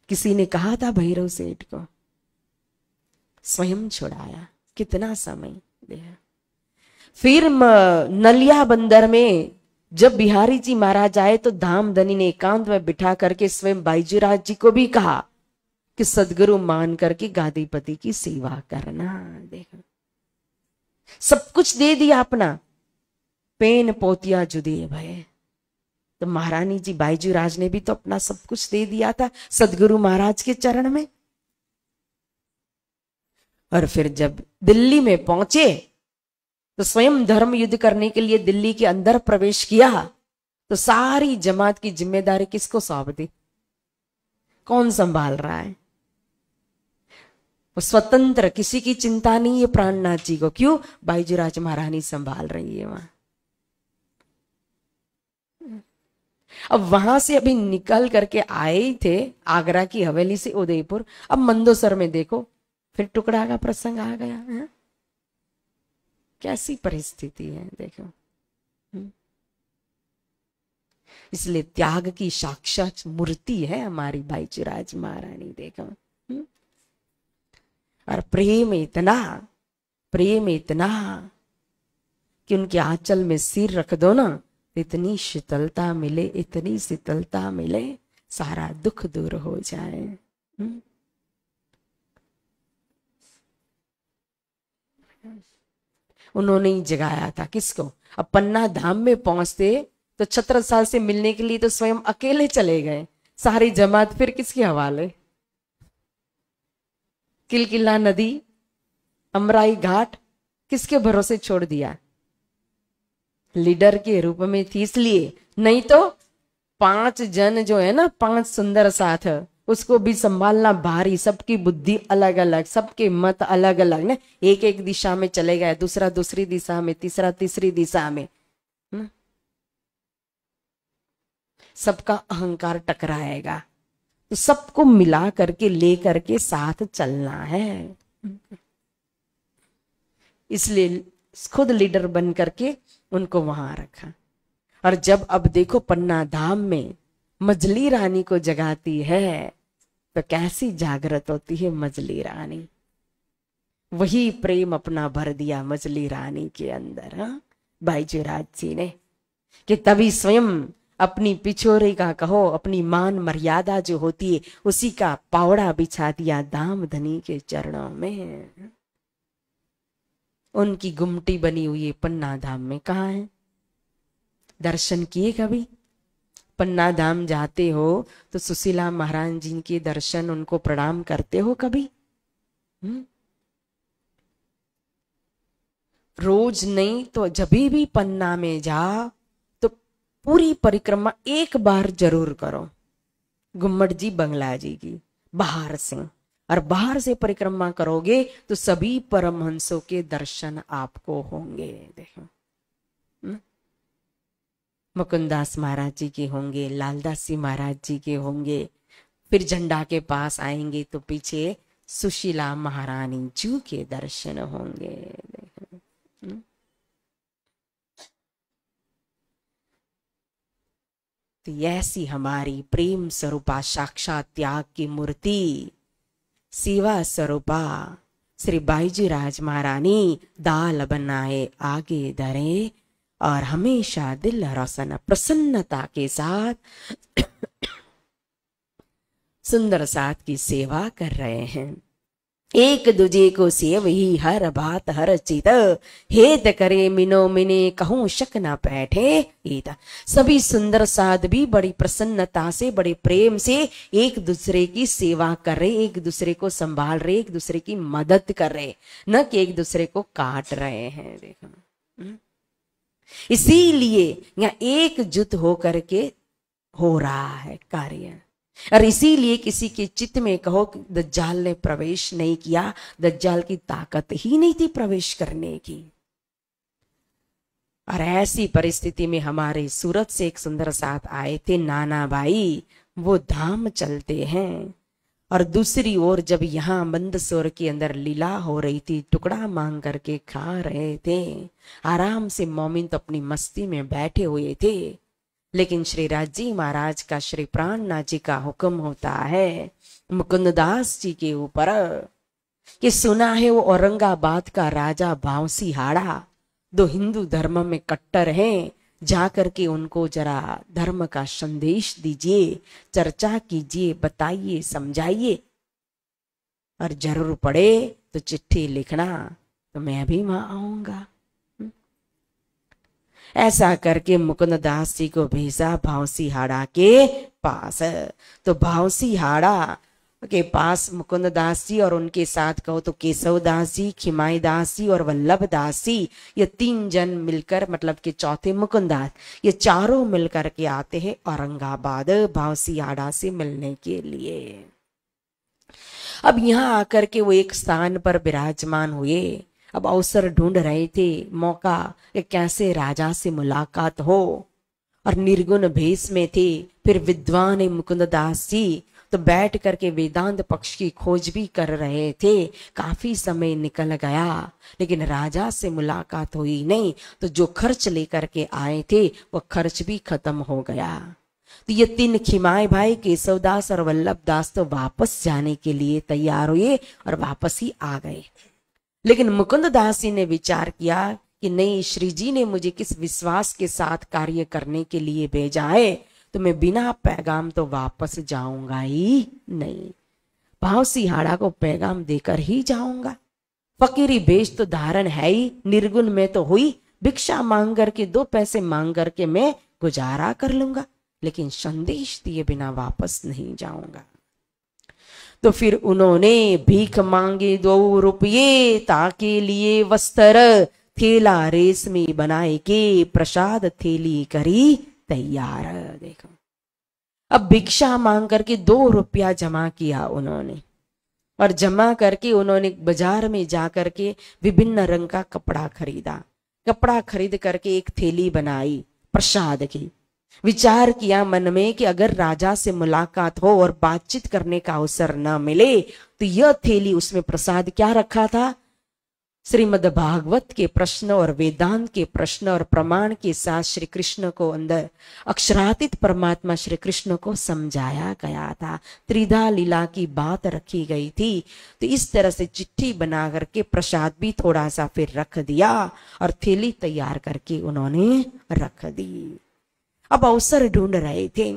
किसी ने कहा था भैरव सेठ को, स्वयं छुड़ाया, कितना समय दिया। फिर नलिया बंदर में जब बिहारी जी महाराज आए तो धामधनी ने एकांत में बिठा करके स्वयं बाईजूराज जी को भी कहा कि सदगुरु मान करके गादीपति की सेवा करना। देखो सब कुछ दे दिया अपना, पेन पोतिया जुदी भय। तो महारानी जी बाईजूराज ने भी तो अपना सब कुछ दे दिया था सदगुरु महाराज के चरण में। और फिर जब दिल्ली में पहुंचे तो स्वयं धर्म युद्ध करने के लिए दिल्ली के अंदर प्रवेश किया, तो सारी जमात की जिम्मेदारी किसको सौंप दी? कौन संभाल रहा है? वो स्वतंत्र, किसी की चिंता नहीं है प्राणनाथ जी को। क्यों? बाईजूराज महारानी संभाल रही है वहां। अब वहां से अभी निकल करके आए ही थे आगरा की हवेली से उदयपुर। अब मंदोसर में देखो फिर टुकड़ा का प्रसंग आ गया है। कैसी परिस्थिति है देखो। इसलिए त्याग की साक्षात मूर्ति है हमारी बाईजूराज महारानी। देखो और प्रेम इतना कि उनके आंचल में सिर रख दो ना, इतनी शीतलता मिले, इतनी शीतलता मिले, सारा दुख दूर हो जाए। उन्होंने ही जगाया था किसको? अब पन्ना धाम में पहुंचते तो छत्रसाल से मिलने के लिए तो स्वयं अकेले चले गए, सारी जमात फिर किसके हवाले? किलकिला नदी, अमराई घाट किसके भरोसे छोड़ दिया? लीडर के रूप में थी इसलिए, नहीं तो 5 जन जो है ना, 5 सुंदर साथ, उसको भी संभालना भारी। सबकी बुद्धि अलग अलग, सबके मत अलग अलग ना, एक एक दिशा में चले गए, दूसरा दूसरी दिशा में, तीसरा तीसरी दिशा में। सबका अहंकार टकराएगा, तो सबको मिला करके ले करके साथ चलना है। इसलिए खुद लीडर बन करके उनको वहां रखा। और जब अब देखो पन्ना धाम में मजली रानी को जगाती है तो कैसी जागृत होती है मजली रानी। वही प्रेम अपना भर दिया मजली रानी के अंदर बाईजूराज जी ने, कि तभी स्वयं अपनी पिछोरे का कहो, अपनी मान मर्यादा जो होती है उसी का पावड़ा बिछा दिया धामधनी के चरणों में। उनकी गुमटी बनी हुई है पन्ना धाम में। कहाँ है? दर्शन किए कभी? पन्ना धाम जाते हो तो सुशीला महाराज जी के दर्शन, उनको प्रणाम करते हो कभी? रोज नहीं तो जब भी पन्ना में जा तो पूरी परिक्रमा एक बार जरूर करो, गुम्मट जी बंगला जी की बाहर से। और बाहर से परिक्रमा करोगे तो सभी परमहंसों के दर्शन आपको होंगे। देखो मुकुंदास महाराज जी के होंगे, लालदास जी महाराज जी के होंगे, फिर झंडा के पास आएंगे तो पीछे सुशीला महारानी जी के दर्शन होंगे। तो ऐसी हमारी प्रेम स्वरूपा साक्षात त्याग की मूर्ति, सेवा स्वरूपा श्री बाईजूराज महारानी दाल बनाए आगे धरे और हमेशा दिल रोशन प्रसन्नता के साथ सुंदर साथ की सेवा कर रहे हैं। एक दूजे को सेव ही हर बात हर चित, हेत करे मिनो मिने कहूं शक न बैठे इत। सभी सुंदर साध्वी बड़ी प्रसन्नता से, बड़े प्रेम से एक दूसरे की सेवा कर रहे, एक दूसरे को संभाल रहे, एक दूसरे की मदद कर रहे, न कि एक दूसरे को काट रहे हैं। देखो, इसीलिए यहाँ एकजुट होकर के हो रहा है कार्य। और इसीलिए किसी के चित्त में कहो कि दज्जाल ने प्रवेश नहीं किया, दज्जाल की ताकत ही नहीं थी प्रवेश करने की। और ऐसी परिस्थिति में हमारे सूरत से एक सुंदर साथ आए थे नाना भाई, वो धाम चलते हैं। और दूसरी ओर जब यहाँ मंदसौर के अंदर लीला हो रही थी, टुकड़ा मांग करके खा रहे थे, आराम से मोमिन तो अपनी मस्ती में बैठे हुए थे। लेकिन श्री राजी महाराज का, श्री प्राणनाथ जी का हुक्म होता है मुकुंददास जी के ऊपर कि सुना है वो औरंगाबाद का राजा भावसी हाड़ा, दो हिंदू धर्म में कट्टर हैं, जाकर के उनको जरा धर्म का संदेश दीजिए, चर्चा कीजिए, बताइए, समझाइए, और जरूर पड़े तो चिट्ठी लिखना, तो मैं भी वहां आऊंगा। ऐसा करके मुकुंददास जी को भेजा भावसी हाड़ा के पास। तो भावसी हाड़ा के पास मुकुंददास जी और उनके साथ कहो तो केशवदास जी, खिमाई दास जी और वल्लभ दास जी, ये तीन जन मिलकर, मतलब कि चौथे मुकुंददास, ये चारों मिलकर के आते हैं औरंगाबाद भावसी हाड़ा से मिलने के लिए। अब यहाँ आकर के वो एक स्थान पर विराजमान हुए। अब अवसर ढूंढ रहे थे, मौका कि कैसे राजा से मुलाकात हो, और निर्गुण भेष में थे। फिर विद्वान मुकुंददास जी तो बैठ करके वेदांत पक्ष की खोज भी कर रहे थे। काफी समय निकल गया, लेकिन राजा से मुलाकात हुई नहीं। तो जो खर्च लेकर के आए थे वो खर्च भी खत्म हो गया। तो ये तीन खिमाए भाई केशवदास और वल्लभ दास तो वापस जाने के लिए तैयार हुए और वापस ही आ गए। लेकिन मुकुंददास जी ने विचार किया कि नहीं, श्री जी ने मुझे किस विश्वास के साथ कार्य करने के लिए भेजा है, तो मैं बिना पैगाम तो वापस जाऊंगा ही नहीं। भावसी हाड़ा को पैगाम देकर ही जाऊंगा। फकीरी भेष तो धारण है ही, निर्गुण में तो हुई, भिक्षा मांग करके, दो पैसे मांग करके मैं गुजारा कर लूंगा, लेकिन संदेश दिए बिना वापस नहीं जाऊंगा। तो फिर उन्होंने भीख मांगे 2 रुपये, ताके लिए वस्त्र, थैला रेशमी बनाए के, प्रसाद थैली करी तैयार। देखो, अब भिक्षा मांग करके 2 रुपया जमा किया उन्होंने, और जमा करके उन्होंने बाजार में जाकर के विभिन्न रंग का कपड़ा खरीदा। कपड़ा खरीद करके एक थैली बनाई प्रसाद की। विचार किया मन में कि अगर राजा से मुलाकात हो और बातचीत करने का अवसर न मिले, तो यह थैली, उसमें प्रसाद क्या रखा था? श्रीमद् भागवत के प्रश्न और वेदांत के प्रश्न और प्रमाण के साथ श्री कृष्ण को अंदर अक्षरातीत परमात्मा श्री कृष्ण को समझाया गया था। त्रिधा लीला की बात रखी गई थी। तो इस तरह से चिट्ठी बना करके प्रसाद भी थोड़ा सा फिर रख दिया, और थैली तैयार करके उन्होंने रख दी। अब अवसर ढूंढ रहे थे।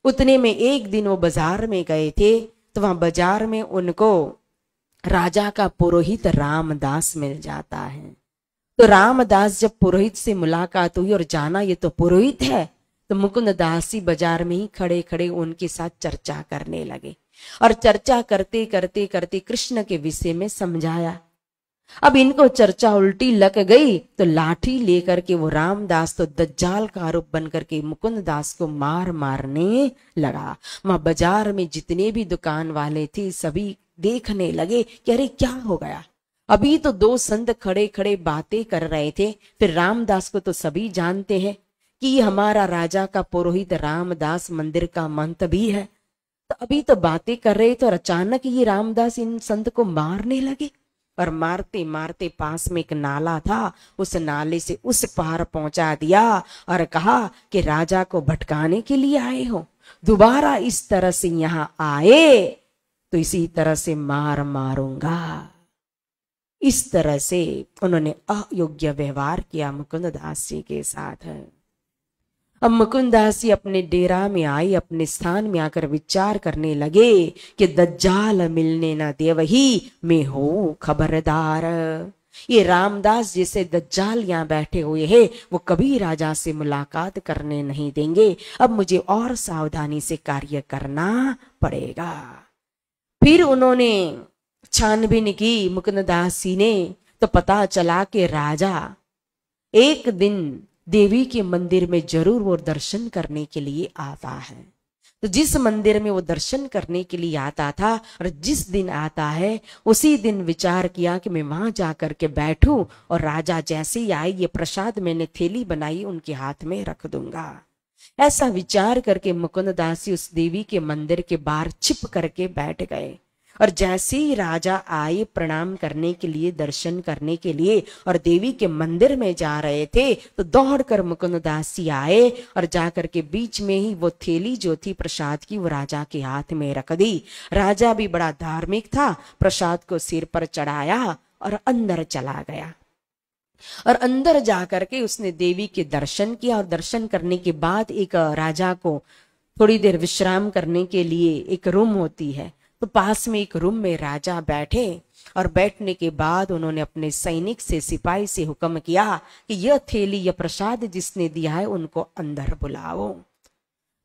उतने में एक दिन वो बाजार में गए थे, तो वहां बाजार में उनको राजा का पुरोहित रामदास मिल जाता है। तो रामदास जब पुरोहित से मुलाकात हुई और जाना ये तो पुरोहित है, तो मुकुंददास जी बाजार में ही खड़े खड़े उनके साथ चर्चा करने लगे, और चर्चा करते करते करते कृष्ण के विषय में समझाया। अब इनको चर्चा उल्टी लग गई, तो लाठी लेकर के वो रामदास तो दज्जाल का आरोप बन करके मुकुंददास को मारने लगा। वहां बाजार में जितने भी दुकान वाले थे सभी देखने लगे कि अरे क्या हो गया। अभी तो 2 संत खड़े खड़े बातें कर रहे थे। फिर रामदास को तो सभी जानते हैं कि ये हमारा राजा का पुरोहित रामदास मंदिर का महंत भी है। तो अभी तो बातें कर रहे थे और अचानक ये रामदास इन संत को मारने लगे, और मारते मारते पास में एक नाला था, उस नाले से उस पार पहुंचा दिया और कहा कि राजा को भटकाने के लिए आए हो, दोबारा इस तरह से यहां आए तो इसी तरह से मारूंगा। इस तरह से उन्होंने अयोग्य व्यवहार किया मुकुंददास जी के साथ। अब मुकुंददास जी अपने डेरा में आई, अपने स्थान में आकर विचार करने लगे कि दज्जाल मिलने न दे वही मैं हूं खबरदार। ये रामदास जैसे दज्जाल यहाँ बैठे हुए हैं, वो कभी राजा से मुलाकात करने नहीं देंगे। अब मुझे और सावधानी से कार्य करना पड़ेगा। फिर उन्होंने छानबीन की मुकुंददास जी ने, तो पता चला कि राजा एक दिन देवी के मंदिर में जरूर वो दर्शन करने के लिए आता है। तो जिस मंदिर में वो दर्शन करने के लिए आता था और जिस दिन आता है उसी दिन विचार किया कि मैं वहां जाकर के बैठूं और राजा जैसे ही आए ये प्रसाद मैंने थैली बनाई उनके हाथ में रख दूंगा। ऐसा विचार करके मुकुंददास जी उस देवी के मंदिर के बाहर छिप करके बैठ गए। और जैसे ही राजा आए प्रणाम करने के लिए, दर्शन करने के लिए और देवी के मंदिर में जा रहे थे, तो दौड़कर मुकुंददास जी आए और जाकर के बीच में ही वो थैली जो थी प्रसाद की वो राजा के हाथ में रख दी। राजा भी बड़ा धार्मिक था, प्रसाद को सिर पर चढ़ाया और अंदर चला गया। और अंदर जाकर के उसने देवी के दर्शन किया और दर्शन करने के बाद एक राजा को थोड़ी देर विश्राम करने के लिए एक रूम होती है, तो पास में एक रूम में राजा बैठे और बैठने के बाद उन्होंने अपने सैनिक से, सिपाही से हुक्म किया कि यह थैली या प्रसाद जिसने दिया है उनको अंदर बुलाओ।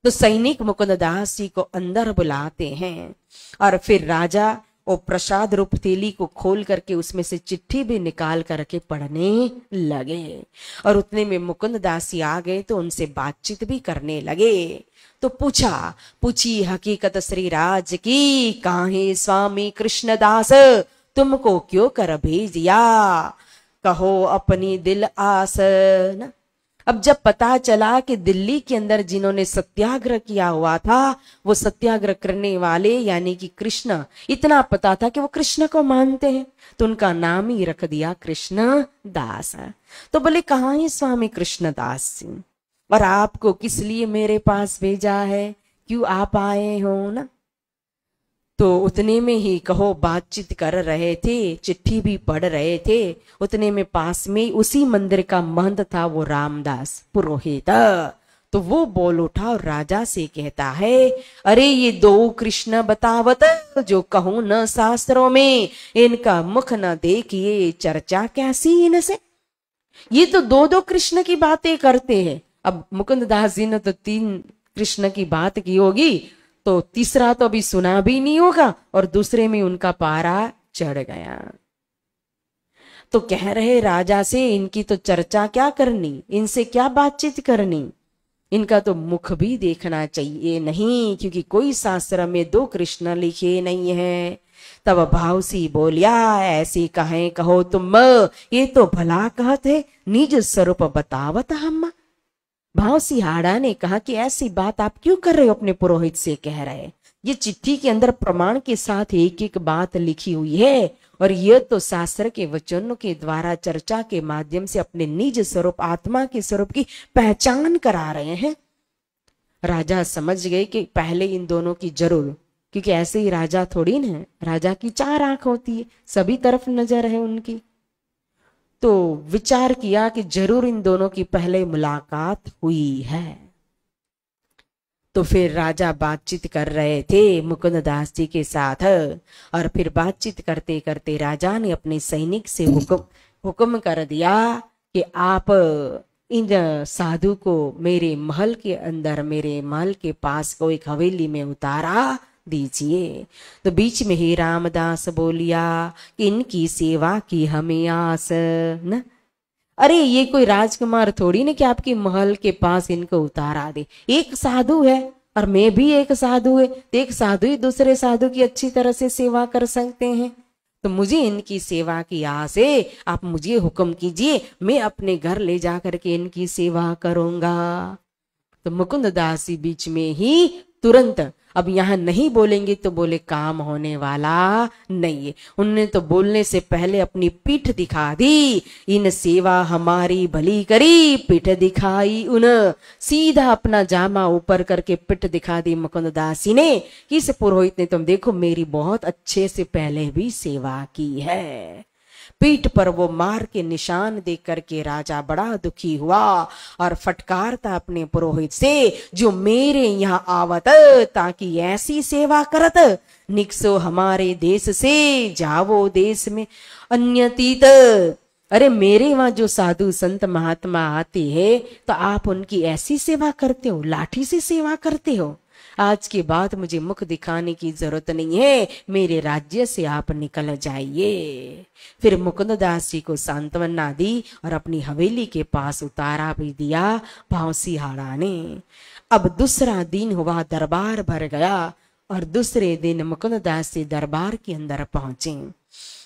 तो सैनिक मुकुंददास जी को अंदर बुलाते हैं और फिर राजा वो प्रसाद रूप थैली को खोल करके उसमें से चिट्ठी भी निकाल करके पढ़ने लगे। और उतने में मुकुंददास जी आ गए तो उनसे बातचीत भी करने लगे। तो पूछी हकीकत श्री राज की, काहे स्वामी कृष्णदास तुमको क्यों कर भेजिया, कहो अपनी दिल आस न। अब जब पता चला कि दिल्ली के अंदर जिन्होंने सत्याग्रह किया हुआ था वो सत्याग्रह करने वाले यानी कि कृष्ण, इतना पता था कि वो कृष्ण को मानते हैं, तो उनका नाम ही रख दिया कृष्ण दास। तो बोले कहाँ है स्वामी कृष्णदास जी, और आपको किस लिए मेरे पास भेजा है, क्यों आप आए हो ना। तो उतने में ही कहो बातचीत कर रहे थे, चिट्ठी भी पढ़ रहे थे, उतने में पास में उसी मंदिर का महंत था वो रामदास पुरोहित। तो वो बोल उठा और राजा से कहता है, अरे ये दो कृष्ण बतावत जो कहूं न शास्त्रों में, इनका मुख न देखिए चर्चा कैसी इनसे। ये तो दो दो कृष्ण की बातें करते हैं। अब मुकुंददास जी ने तो 3 कृष्ण की बात की होगी, तो तीसरा तो अभी सुना भी नहीं होगा और दूसरे में उनका पारा चढ़ गया। तो कह रहे राजा से इनकी तो चर्चा क्या करनी, इनसे क्या बातचीत करनी, इनका तो मुख भी देखना चाहिए नहीं, क्योंकि कोई शास्त्र में 2 कृष्ण लिखे नहीं है। तब भावसी बोलिया, ऐसी कहें कहो तुम, ये तो भला कहते निज स्वरूप बतावत हम। भाव सिहाड़ा ने कहा कि ऐसी बात आप क्यों कर रहे हो, अपने पुरोहित से कह रहे, ये चिट्ठी के अंदर प्रमाण के साथ एक एक बात लिखी हुई है और यह तो शास्त्र के वचनों के द्वारा चर्चा के माध्यम से अपने निज स्वरूप आत्मा के स्वरूप की पहचान करा रहे हैं। राजा समझ गए कि पहले इन दोनों की जरूर, क्योंकि ऐसे ही राजा थोड़ी ना है, राजा की 4 आंख होती है, सभी तरफ नजर है उनकी। तो विचार किया कि जरूर इन दोनों की पहले मुलाकात हुई है। तो फिर राजा बातचीत कर रहे थे मुकुंददास जी के साथ और फिर बातचीत करते करते राजा ने अपने सैनिक से हुक्म कर दिया कि आप इन साधु को मेरे महल के अंदर, मेरे महल के पास को एक हवेली में उतारा दीजिए। तो बीच में ही रामदास बोलिया, इनकी सेवा की हमें आस न। अरे ये कोई राजकुमार थोड़ी ना कि आपके महल के पास इनको उतारा दे, एक साधु है और मैं भी एक साधु है, तो एक साधु ही दूसरे साधु की अच्छी तरह से सेवा कर सकते हैं। तो मुझे इनकी सेवा की आस है, आप मुझे हुक्म कीजिए, मैं अपने घर ले जा करके इनकी सेवा करूंगा। तो मुकुंददास जी बीच में ही तुरंत, अब यहाँ नहीं बोलेंगे तो बोले काम होने वाला नहीं है, उनने तो बोलने से पहले अपनी पीठ दिखा दी। इन सेवा हमारी भली करी, पीठ दिखाई उन। सीधा अपना जामा ऊपर करके पीठ दिखा दी मुकुंददास जी ने कि इस पुरोहित ने तुम देखो मेरी बहुत अच्छे से पहले भी सेवा की है। पीठ पर वो मार के निशान देख करके राजा बड़ा दुखी हुआ और फटकारता अपने पुरोहित से, जो मेरे यहाँ आवत ताकि ऐसी सेवा करत, निकसो हमारे देश से जावो देश में अन्यतीत। अरे मेरे वहां जो साधु संत महात्मा आते हैं तो आप उनकी ऐसी सेवा करते हो, लाठी से सेवा करते हो। आज के बाद मुझे मुख दिखाने की जरूरत नहीं है, मेरे राज्य से आप निकल जाइए। फिर मुकुंददास जी को सांत्वना दी और अपनी हवेली के पास उतारा भी दिया भावसिहाड़ा ने। अब दूसरा दिन हुआ, दरबार भर गया और दूसरे दिन मुकुंददास जी दरबार के अंदर पहुंचे।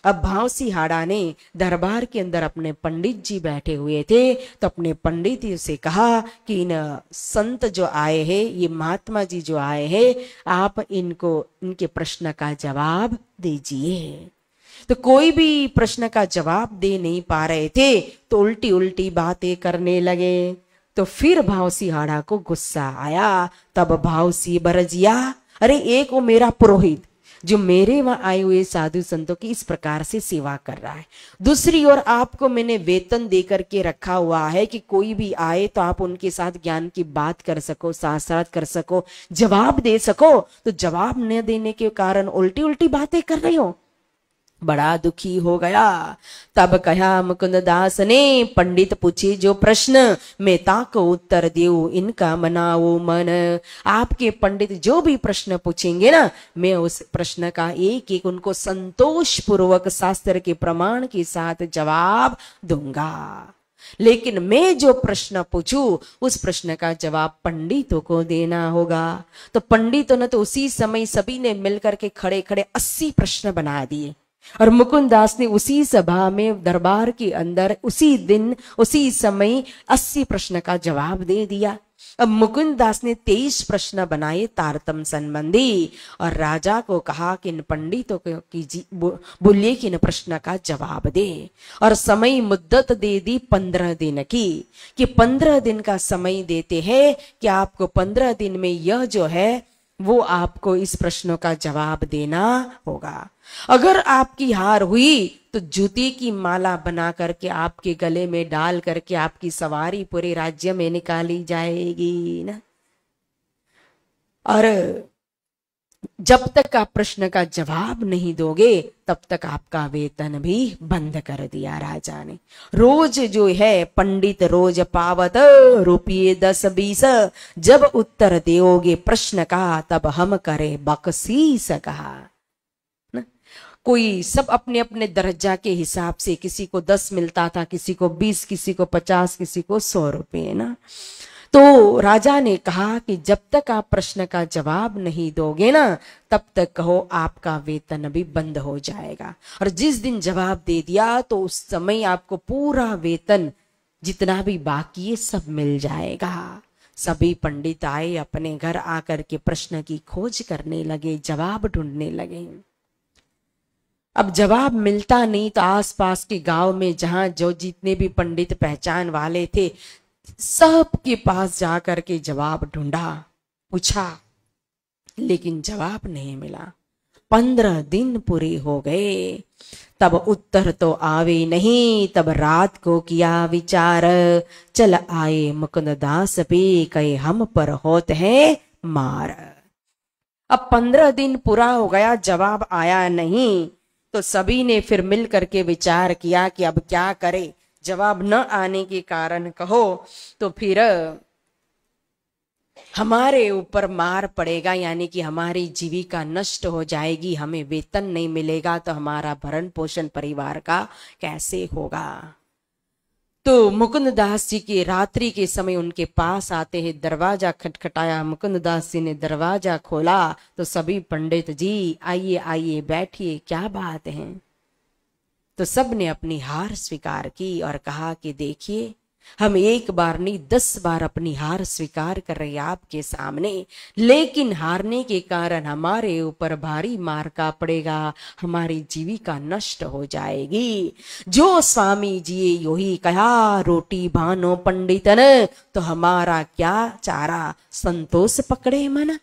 अब भावसिहाड़ा ने दरबार के अंदर अपने पंडित जी बैठे हुए थे, तो अपने पंडित जी से कहा कि इन संत जो आए हैं, ये महात्मा जी जो आए हैं, आप इनको इनके प्रश्न का जवाब दीजिए। तो कोई भी प्रश्न का जवाब दे नहीं पा रहे थे, तो उल्टी उल्टी बातें करने लगे। तो फिर भावसिहाड़ा को गुस्सा आया। तब भावसी बरजिया, अरे एक वो मेरा पुरोहित जो मेरे वहां आए हुए साधु संतों की इस प्रकार से सेवा कर रहा है, दूसरी ओर आपको मैंने वेतन दे करके रखा हुआ है कि कोई भी आए तो आप उनके साथ ज्ञान की बात कर सको, शास्त्रार्थ कर सको, जवाब दे सको, तो जवाब न देने के कारण उल्टी उल्टी बातें कर रहे हो। बड़ा दुखी हो गया। तब कहा मुकुंददास ने, पंडित पूछे जो प्रश्न मैं ताको उत्तर देऊ, इनका मनाओ मन। आपके पंडित जो भी प्रश्न पूछेंगे ना, मैं उस प्रश्न का एक एक उनको संतोष पूर्वक शास्त्र के प्रमाण के साथ जवाब दूंगा। लेकिन मैं जो प्रश्न पूछूं उस प्रश्न का जवाब पंडितों को देना होगा। तो पंडितों ने तो उसी समय सभी ने मिलकर के खड़े खड़े 80 प्रश्न बना दिए और मुकुंददास ने उसी सभा में दरबार के अंदर उसी दिन उसी समय 80 प्रश्न का जवाब दे दिया। अब मुकुंददास ने 23 प्रश्न बनाए तारतम संबंधी और राजा को कहा कि इन पंडितों को बोलिए कि इन प्रश्न का जवाब दे, और समय मुद्दत दे दी 15 दिन की, कि 15 दिन का समय देते हैं कि आपको 15 दिन में यह जो है वो आपको इस प्रश्नों का जवाब देना होगा। अगर आपकी हार हुई तो जूती की माला बना करके आपके गले में डाल करके आपकी सवारी पूरे राज्य में निकाली जाएगी ना। और जब तक आप प्रश्न का जवाब नहीं दोगे तब तक आपका वेतन भी बंद कर दिया राजा ने। रोज जो है पंडित रोज पावत रुपये 10-20, जब उत्तर दोगे प्रश्न का तब हम करे बख्शीश कहा। कोई सब अपने अपने दर्जा के हिसाब से, किसी को 10 मिलता था, किसी को 20, किसी को 50, किसी को 100 रुपये ना। तो राजा ने कहा कि जब तक आप प्रश्न का जवाब नहीं दोगे ना तब तक कहो आपका वेतन भी बंद हो जाएगा। और जिस दिन जवाब दे दिया तो उस समय आपको पूरा वेतन जितना भी बाकी है सब मिल जाएगा। सभी पंडित आए, अपने घर आकर के प्रश्न की खोज करने लगे, जवाब ढूंढने लगे। अब जवाब मिलता नहीं तो आसपास के गांव में जहां जो जितने भी पंडित पहचान वाले थे सब के पास जाकर के जवाब ढूंढा, पूछा, लेकिन जवाब नहीं मिला। 15 दिन पूरे हो गए, तब उत्तर तो आवे नहीं। तब रात को किया विचार, चल आए मुकुंददास पे कहे हम पर होत है मार। अब 15 दिन पूरा हो गया, जवाब आया नहीं, तो सभी ने फिर मिल करके विचार किया कि अब क्या करें। जवाब न आने के कारण कहो तो फिर हमारे ऊपर मार पड़ेगा, यानी कि हमारी जीविका नष्ट हो जाएगी, हमें वेतन नहीं मिलेगा तो हमारा भरण पोषण परिवार का कैसे होगा। तो मुकुंददास जी के रात्रि के समय उनके पास आते हैं, दरवाजा खटखटाया, मुकुंददास जी ने दरवाजा खोला तो सभी पंडित जी आइए आइए बैठिए, क्या बात है। तो सब ने अपनी हार स्वीकार की और कहा कि देखिए हम एक बार नहीं 10 बार अपनी हार स्वीकार कर रहे हैं आपके सामने, लेकिन हारने के कारण हमारे ऊपर भारी मार का पड़ेगा, हमारी जीविका नष्ट हो जाएगी। जो स्वामी जी यो ही कहा रोटी भानो पंडितन, तो हमारा क्या चारा संतोष पकड़े मन।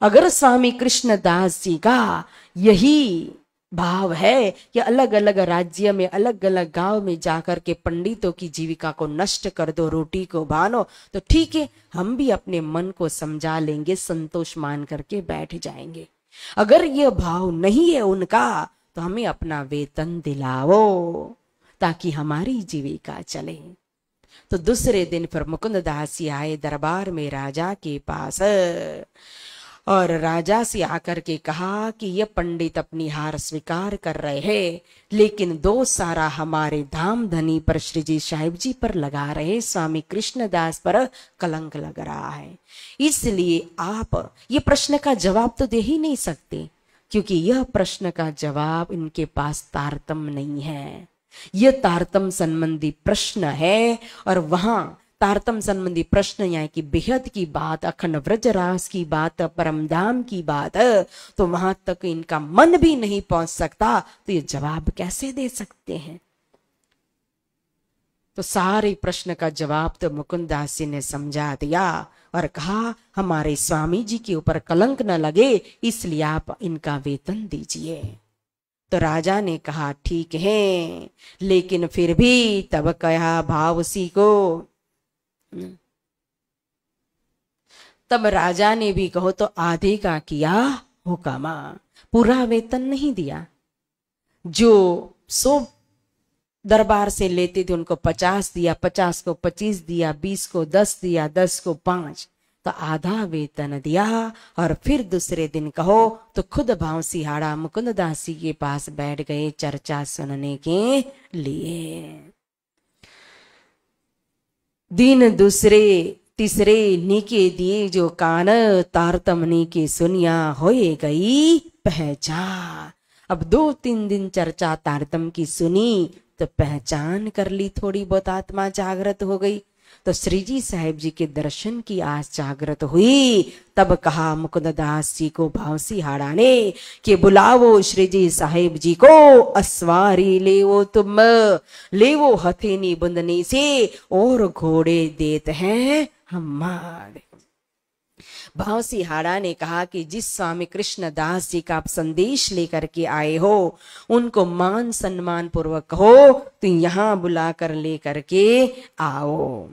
अगर स्वामी कृष्णदास जी का यही भाव है कि अलग अलग राज्य में अलग अलग गांव में जाकर के पंडितों की जीविका को नष्ट कर दो, रोटी को बांधो, तो ठीक है, हम भी अपने मन को समझा लेंगे, संतोष मान करके बैठ जाएंगे। अगर यह भाव नहीं है उनका तो हमें अपना वेतन दिलाओ ताकि हमारी जीविका चले। तो दूसरे दिन फिर मुकुंददास जी आए दरबार में राजा के पास और राजा से आकर के कहा कि ये पंडित अपनी हार स्वीकार कर रहे हैं, लेकिन दोष सारा हमारे धाम धनी पर श्री जी साहिब जी पर लगा रहे, स्वामी कृष्णदास पर कलंक लग रहा है। इसलिए आप ये प्रश्न का जवाब तो दे ही नहीं सकते, क्योंकि यह प्रश्न का जवाब इनके पास तारतम्य नहीं है। यह तारतम्य संबंधी प्रश्न है और वहां तारतम्य संबंधी प्रश्न यहाँ की बेहद की बात, अखंड व्रजरास की बात, परमधाम की बात, तो वहां तक इनका मन भी नहीं पहुंच सकता, तो ये जवाब कैसे दे सकते हैं। तो सारे प्रश्न का जवाब तो मुकुंददास जी ने समझा दिया और कहा हमारे स्वामी जी के ऊपर कलंक न लगे, इसलिए आप इनका वेतन दीजिए। तो राजा ने कहा ठीक है, लेकिन फिर भी तब कहा भावसी को, तब राजा ने भी कहो तो आधे का किया हुक्म, पूरा वेतन नहीं दिया। जो 100 दरबार से लेते थे उनको 50 दिया, 50 को 25 दिया, 20 को 10 दिया, 10 को 5, तो आधा वेतन दिया। और फिर दूसरे दिन कहो तो खुद भाव सिहाड़ा मुकुंददास जी के पास बैठ गए चर्चा सुनने के लिए। दिन दूसरे तीसरे नीके दिए जो कान, तारतम नीके सुनिया होए गई पहचान। अब 2-3 दिन चर्चा तारतम की सुनी तो पहचान कर ली, थोड़ी बहुत आत्मा जागृत हो गई। तो श्री जी साहिब जी के दर्शन की आस जागृत हुई। तब कहा मुकुंददास जी को भाव सिहाड़ा ने कि बुलावो श्री जी साहिब जी को, अस्वारी लेवो तुम, लेवो हथेनी बुंदनी से और घोड़े देते हैं हमारे। भाव सिहाड़ा ने कहा कि जिस स्वामी कृष्णदास जी का आप संदेश लेकर के आए हो उनको मान सम्मान पूर्वक कहो तो यहाँ बुला कर लेकर के आओ।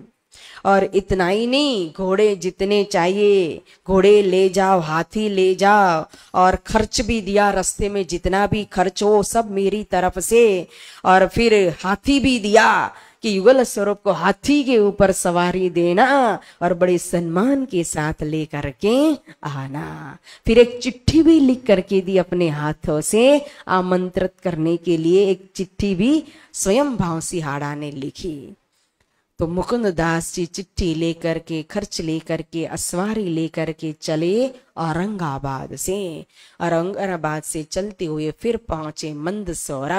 और इतना ही नहीं, घोड़े जितने चाहिए घोड़े ले जाओ, हाथी ले जाओ, और खर्च भी दिया, रास्ते में जितना भी खर्च हो सब मेरी तरफ से। और फिर हाथी भी दिया कि युगल स्वरूप को हाथी के ऊपर सवारी देना और बड़े सम्मान के साथ लेकर के आना। फिर एक चिट्ठी भी लिख करके दी अपने हाथों से आमंत्रित करने के लिए, एक चिट्ठी भी स्वयं भाव सिहाड़ा ने लिखी। तो मुकुंददास जी चिट्ठी लेकर के, खर्च लेकर के, अस्वारी लेकर के चले औरंगाबाद से। औरंगाबाद से चलते हुए फिर पहुंचे मंदसौर,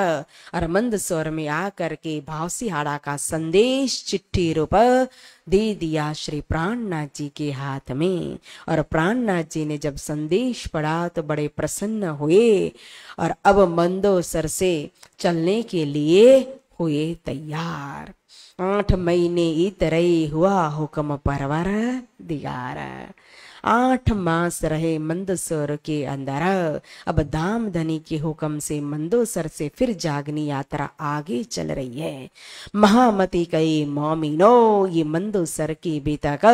और मंदसौर में आकर के भाव सिहाड़ा का संदेश चिट्ठी रूप दे दिया श्री प्राणनाथ जी के हाथ में। और प्राणनाथ जी ने जब संदेश पढ़ा तो बड़े प्रसन्न हुए और अब मंदसौर से चलने के लिए हुए तैयार। 8 महीने इतरई हुआ हुक्म परवर दिगार। 8 मास रहे मंदसौर के अंदर। अब धाम धनी के हुक्म से मंदसौर से फिर जागनी यात्रा आगे चल रही है। महामती कई मोमिनो ये मंदसौर की बीतक,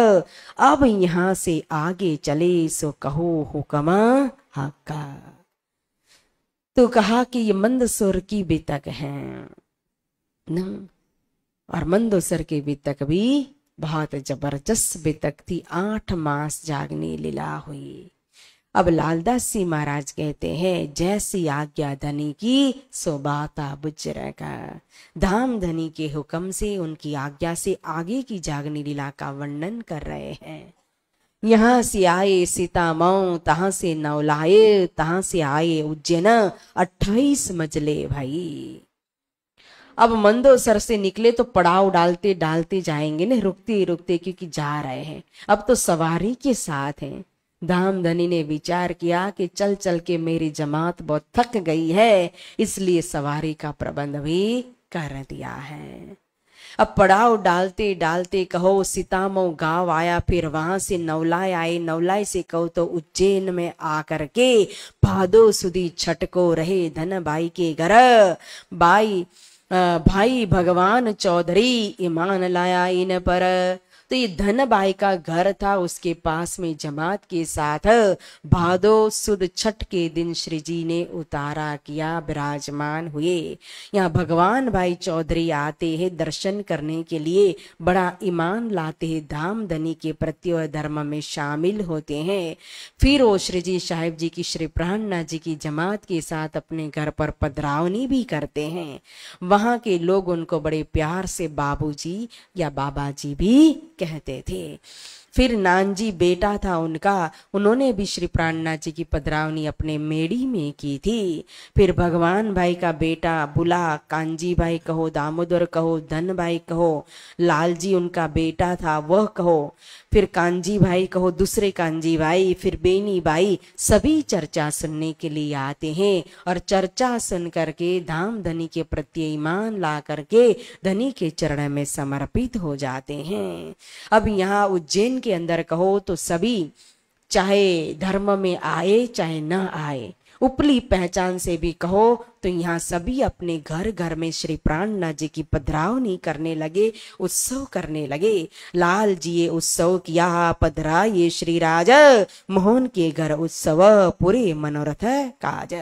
अब यहाँ से आगे चले सो कहो हुक्म हक्का। तो कहा कि ये मंदसौर की बीतक है न, और मंदसौर की बीतक भी बहुत जबरदस्त बीतक थी। 8 मास जागनी लीला हुई। अब लालदास जी महाराज कहते हैं जैसी आज्ञा धनी की सो बाता बुजर का। धाम धनी के हुक्म से, उनकी आज्ञा से आगे की जागनी लीला का वर्णन कर रहे हैं। यहाँ से आए सीतामऊ, तहां से नौलाए, तहां से आए उज्जैन, 28 मजले भाई। अब मंदसौर से निकले तो पड़ाव डालते डालते जाएंगे ना, रुकते रुकते, क्योंकि जा रहे हैं। अब तो सवारी के साथ हैं। धाम धनी ने विचार किया कि चल चल के मेरी जमात बहुत थक गई है, इसलिए सवारी का प्रबंध भी कर दिया है। अब पड़ाव डालते डालते कहो सीतामऊ गांव आया, फिर वहां से नवलाय आए, नवलाय से कहो तो उज्जैन में आकर के भादो सुदी छठ को रहे धन बाई के घर। भाई भगवान चौधरी ईमान लाया इन पर। तो ये धन बाई का घर था, उसके पास में जमात के साथ भादो सुद छठ के दिन श्री जी ने उतारा किया, विराजमान हुए। यहाँ भगवान भाई चौधरी आते हैं दर्शन करने के लिए, बड़ा ईमान लाते हैं, धाम धनी के प्रति और धर्म में शामिल होते हैं। फिर वो श्री जी साहिब जी की, श्री प्राणनाथ जी की जमात के साथ अपने घर पर पधरावनी भी करते हैं। वहां के लोग उनको बड़े प्यार से बाबूजी या बाबा जी भी कहते थे। फिर नानजी बेटा था उनका, उन्होंने भी श्री प्राणनाथ जी की पधरावनी अपने मेड़ी में की थी। फिर भगवान भाई का बेटा बुला, कांजी भाई कहो, दामोदर कहो, धन भाई कहो, लालजी उनका बेटा था वह कहो, फिर कांजी भाई कहो, दूसरे कांजी भाई, फिर बेनी भाई, सभी चर्चा सुनने के लिए आते हैं। और चर्चा सुन करके धाम धनी के प्रति ईमान ला करके धनी के चरण में समर्पित हो जाते हैं। अब यहाँ उज्जैन के अंदर कहो तो सभी चाहे धर्म में आए चाहे न आए, उपली पहचान से भी कहो तो यहाँ सभी अपने घर घर में श्री प्राणनाथ जी की पधरावनी करने लगे, उत्सव करने लगे। लाल जी ये उत्सव किया, पधराए श्री राज, मोहन के घर उत्सव पूरे मनोरथ काज।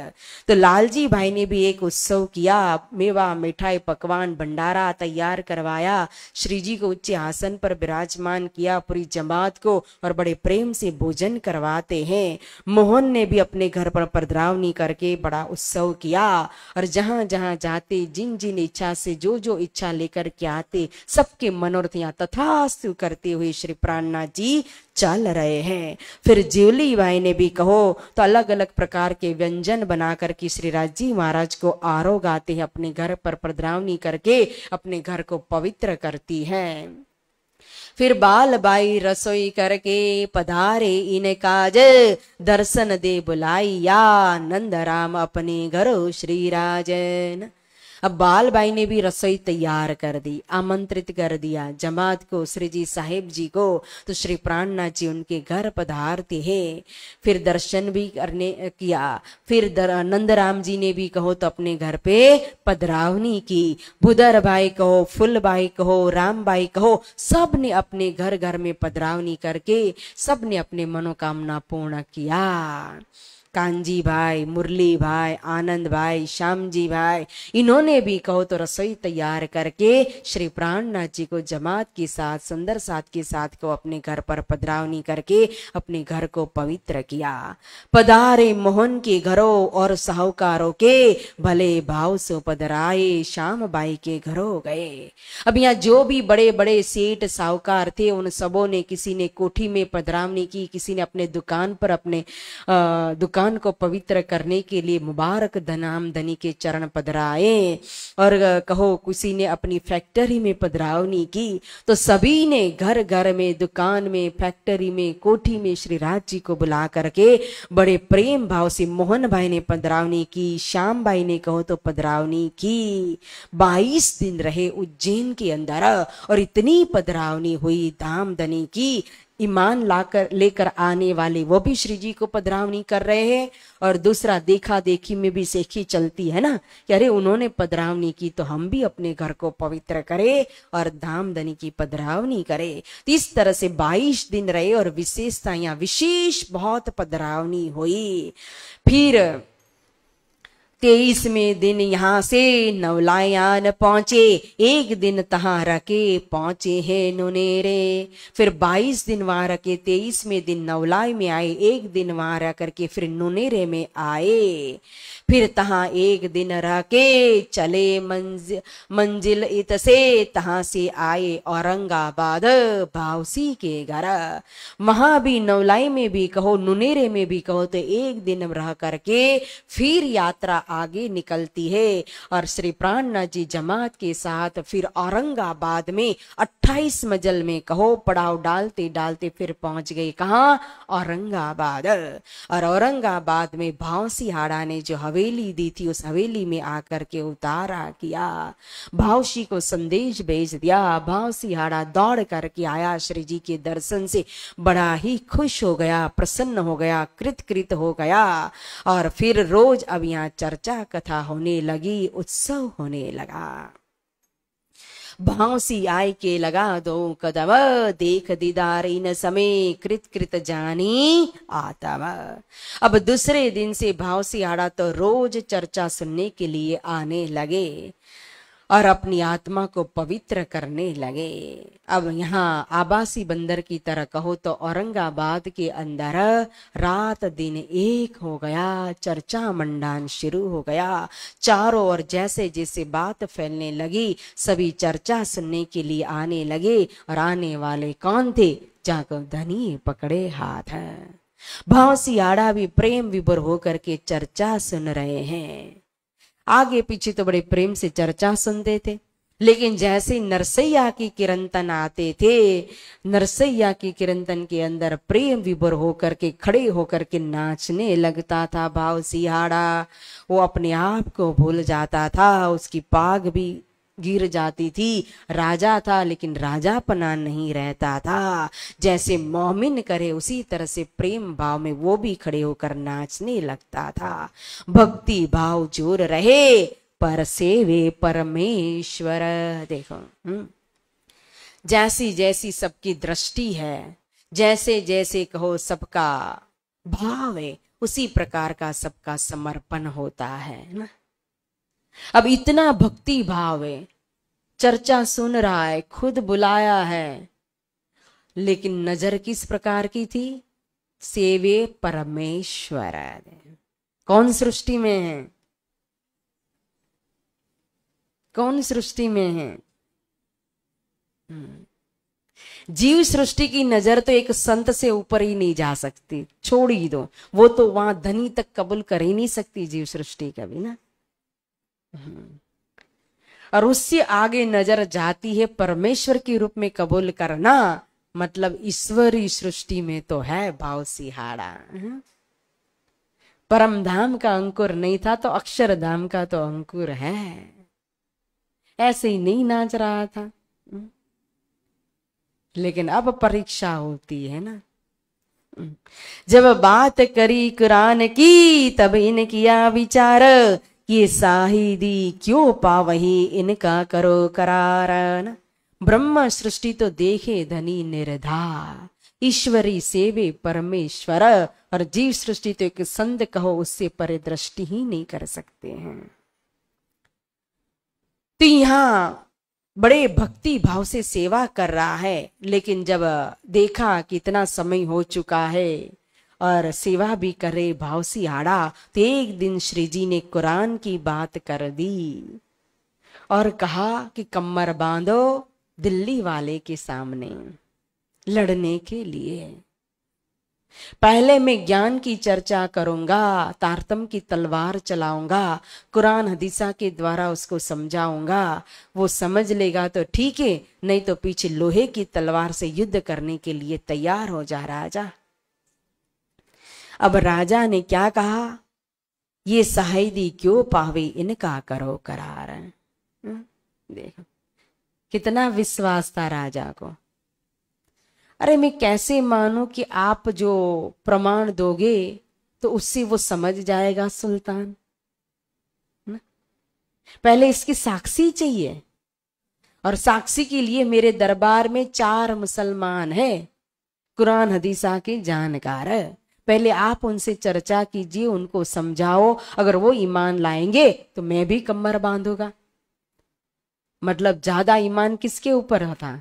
तो लालजी भाई ने भी एक उत्सव किया, मेवा मिठाई पकवान भंडारा तैयार करवाया, श्री जी को उच्च आसन पर विराजमान किया, पूरी जमात को, और बड़े प्रेम से भोजन करवाते हैं। मोहन ने भी अपने घर पर पधरावनी करके बड़ा उत्सव किया, और जहां जहां जाते, जिन जिन इच्छा से जो जो इच्छा लेकर के आते, सबके मनोरथ यहाँ तथास्तु करते हुए श्री प्राणनाथ जी चल रहे हैं। फिर ज्यूली बाई ने भी कहो तो अलग अलग प्रकार के व्यंजन बनाकर के श्री राज जी महाराज को आरोग आते हैं, अपने घर पर पधरावनी करके अपने घर को पवित्र करती हैं। फिर बाल बाई रसोई करके पधारे इन काज, दर्शन दे बुलाई या नंद राम अपने घरो श्री राजन। अब बाल बाई ने भी रसोई तैयार कर दी, आमंत्रित कर दिया जमात को, श्री जी साहिब जी को। तो श्री प्राणनाथ जी उनके घर पधारते हैं, फिर दर्शन भी करने किया। फिर नंदराम जी ने भी कहो तो अपने घर पे पधरावनी की। बुदर भाई कहो, फुल भाई कहो, राम भाई कहो, सब ने अपने घर घर में पधरावनी करके सब ने अपने मनोकामना पूर्ण किया। कांजी भाई, मुरली भाई, आनंद भाई, श्याम जी भाई, इन्होंने भी कहो तो रसोई तैयार करके श्री प्राणनाथ जी को जमात के साथ, सुंदर साथ के साथ को अपने घर पर पधरावनी करके अपने घर को पवित्र किया। पधारे मोहन के घरों और साहूकारों के, भले भाव से पधराए श्याम बाई के घरों गए। अब यहाँ जो भी बड़े बड़े सेठ साहूकार थे, उन सबों ने, किसी ने कोठी में पधरावनी की, किसी ने अपने दुकान पर अपने दुकान को पवित्र करने के लिए मुबारक धनाम धनी के चरण पधराए, और कहो किसी ने अपनी फैक्ट्री में पधरावनी की। तो सभी ने घर घर में, दुकान में, फैक्ट्री में, कोठी में श्री राज जी को बुला करके बड़े प्रेम भाव से मोहन भाई ने पधरावनी की, श्याम भाई ने कहो तो पधरावनी की। 22 दिन रहे उज्जैन के अंदर, और इतनी पधरावनी हुई धाम धनी की, ईमान लाकर लेकर आने वाले वो भी श्री जी को पधरावनी कर रहे हैं, और दूसरा देखा देखी में भी सेखी चलती है ना कि अरे उन्होंने पधरावनी की तो हम भी अपने घर को पवित्र करें और धाम धनी की पधरावनी करें। तो इस तरह से 22 दिन रहे, और विशेषता यहाँ विशेष बहुत पधरावनी हुई। फिर 23वें दिन यहाँ से नवलायान पहुंचे, एक दिन तहां रखे पहुंचे हैं नुनेरे। फिर 22 दिन वहां रखे, 23वें दिन नवलाय में आए, एक दिन वहां रह करके फिर नुनेरे में आए। फिर तहां एक दिन रह के चले मंजिल इत से, तहां से आए औरंगाबाद भावसी के घर। वहां भी नवलाई में भी कहो, नुनेरे में भी कहो तो एक दिन रह करके फिर यात्रा आगे निकलती है और श्री प्राणनाथ जी जमात के साथ फिर औरंगाबाद में 28 मंजिल में कहो पड़ाव डालते डालते फिर पहुंच गए कहाँ, औरंगाबाद। और औरंगाबाद में भावसिहाड़ा ने जो हवेली दी थी उस हवेली में आकर के उतारा किया, भावशी को संदेश भेज दिया। भावसिहाड़ा दौड़ करके आया, श्री जी के दर्शन से बड़ा ही खुश हो गया, प्रसन्न हो गया, कृतकृत हो गया। और फिर रोज अब यहाँ चर्चा कथा होने लगी, उत्सव होने लगा। भावसी आय के लगा दो कदम, देख दीदार इन समय कृत कृत जानी आतम। अब दूसरे दिन से भावसिहाड़ा तो रोज चर्चा सुनने के लिए आने लगे और अपनी आत्मा को पवित्र करने लगे। अब यहाँ आबासी बंदर की तरह कहो तो औरंगाबाद के अंदर रात दिन एक हो गया, चर्चा मंडान शुरू हो गया। चारों ओर जैसे जैसे बात फैलने लगी सभी चर्चा सुनने के लिए आने लगे। और आने वाले कौन थे, जाको धनी पकड़े हाथ। भावसिहाड़ा भी प्रेम विभोर होकर के चर्चा सुन रहे हैं। आगे पीछे तो बड़े प्रेम से चर्चा सुनते थे, लेकिन जैसे नरसैया की कीर्तन आते थे, नरसैया की कीर्तन के अंदर प्रेम विभोर होकर के खड़े होकर के नाचने लगता था भावसिहाड़ा। वो अपने आप को भूल जाता था, उसकी पाग भी गिर जाती थी। राजा था लेकिन राजापना नहीं रहता था। जैसे मोमिन करे उसी तरह से प्रेम भाव में वो भी खड़े होकर नाचने लगता था। भक्ति भाव जोर रहे पर सेवे परमेश्वर। देखो जैसी जैसी सबकी दृष्टि है, जैसे जैसे कहो सबका भाव है, उसी प्रकार का सबका समर्पण होता है ना। अब इतना भक्ति भाव है, चर्चा सुन रहा है, खुद बुलाया है, लेकिन नजर किस प्रकार की थी, सेवे परमेश्वर। कौन सृष्टि में है, कौन सृष्टि में है। जीव सृष्टि की नजर तो एक संत से ऊपर ही नहीं जा सकती, छोड़ ही दो, वो तो वहां धनी तक कबूल कर ही नहीं सकती जीव सृष्टि कभी ना। और उससे आगे नजर जाती है परमेश्वर के रूप में कबूल करना, मतलब ईश्वरी सृष्टि में तो है भावसिहाड़ा। परम धाम का अंकुर नहीं था तो अक्षर धाम का तो अंकुर है। ऐसे ही नहीं नाच रहा था, लेकिन अब परीक्षा होती है ना। जब बात करी कुरान की तब इन किया विचार, ये साहिदी क्यों पावही इनका करो करार। ब्रह्म सृष्टि तो देखे धनी निर्धार, ईश्वरी सेवे परमेश्वर। और जीव सृष्टि तो एक संत कहो उससे परिदृष्टि ही नहीं कर सकते हैं। तो यहाँ बड़े भक्ति भाव से सेवा कर रहा है, लेकिन जब देखा कि इतना समय हो चुका है और सेवा भी करे भावसिहाड़ा, तो एक दिन श्री जी ने कुरान की बात कर दी और कहा कि कमर बांधो दिल्ली वाले के सामने लड़ने के लिए। पहले मैं ज्ञान की चर्चा करूंगा, तारतम की तलवार चलाऊंगा, कुरान हदीसा के द्वारा उसको समझाऊंगा। वो समझ लेगा तो ठीक है, नहीं तो पीछे लोहे की तलवार से युद्ध करने के लिए तैयार हो जा राजा। अब राजा ने क्या कहा, ये साहिदी क्यों पावे इनका करो करार। देखो कितना विश्वास था राजा को। अरे मैं कैसे मानूं कि आप जो प्रमाण दोगे तो उससे वो समझ जाएगा सुल्तान। पहले इसकी साक्षी चाहिए, और साक्षी के लिए मेरे दरबार में 4 मुसलमान हैं, कुरान हदीसा के जानकार। पहले आप उनसे चर्चा कीजिए, उनको समझाओ, अगर वो ईमान लाएंगे तो मैं भी कमर बांधूंगा। मतलब ज्यादा ईमान किसके ऊपर था।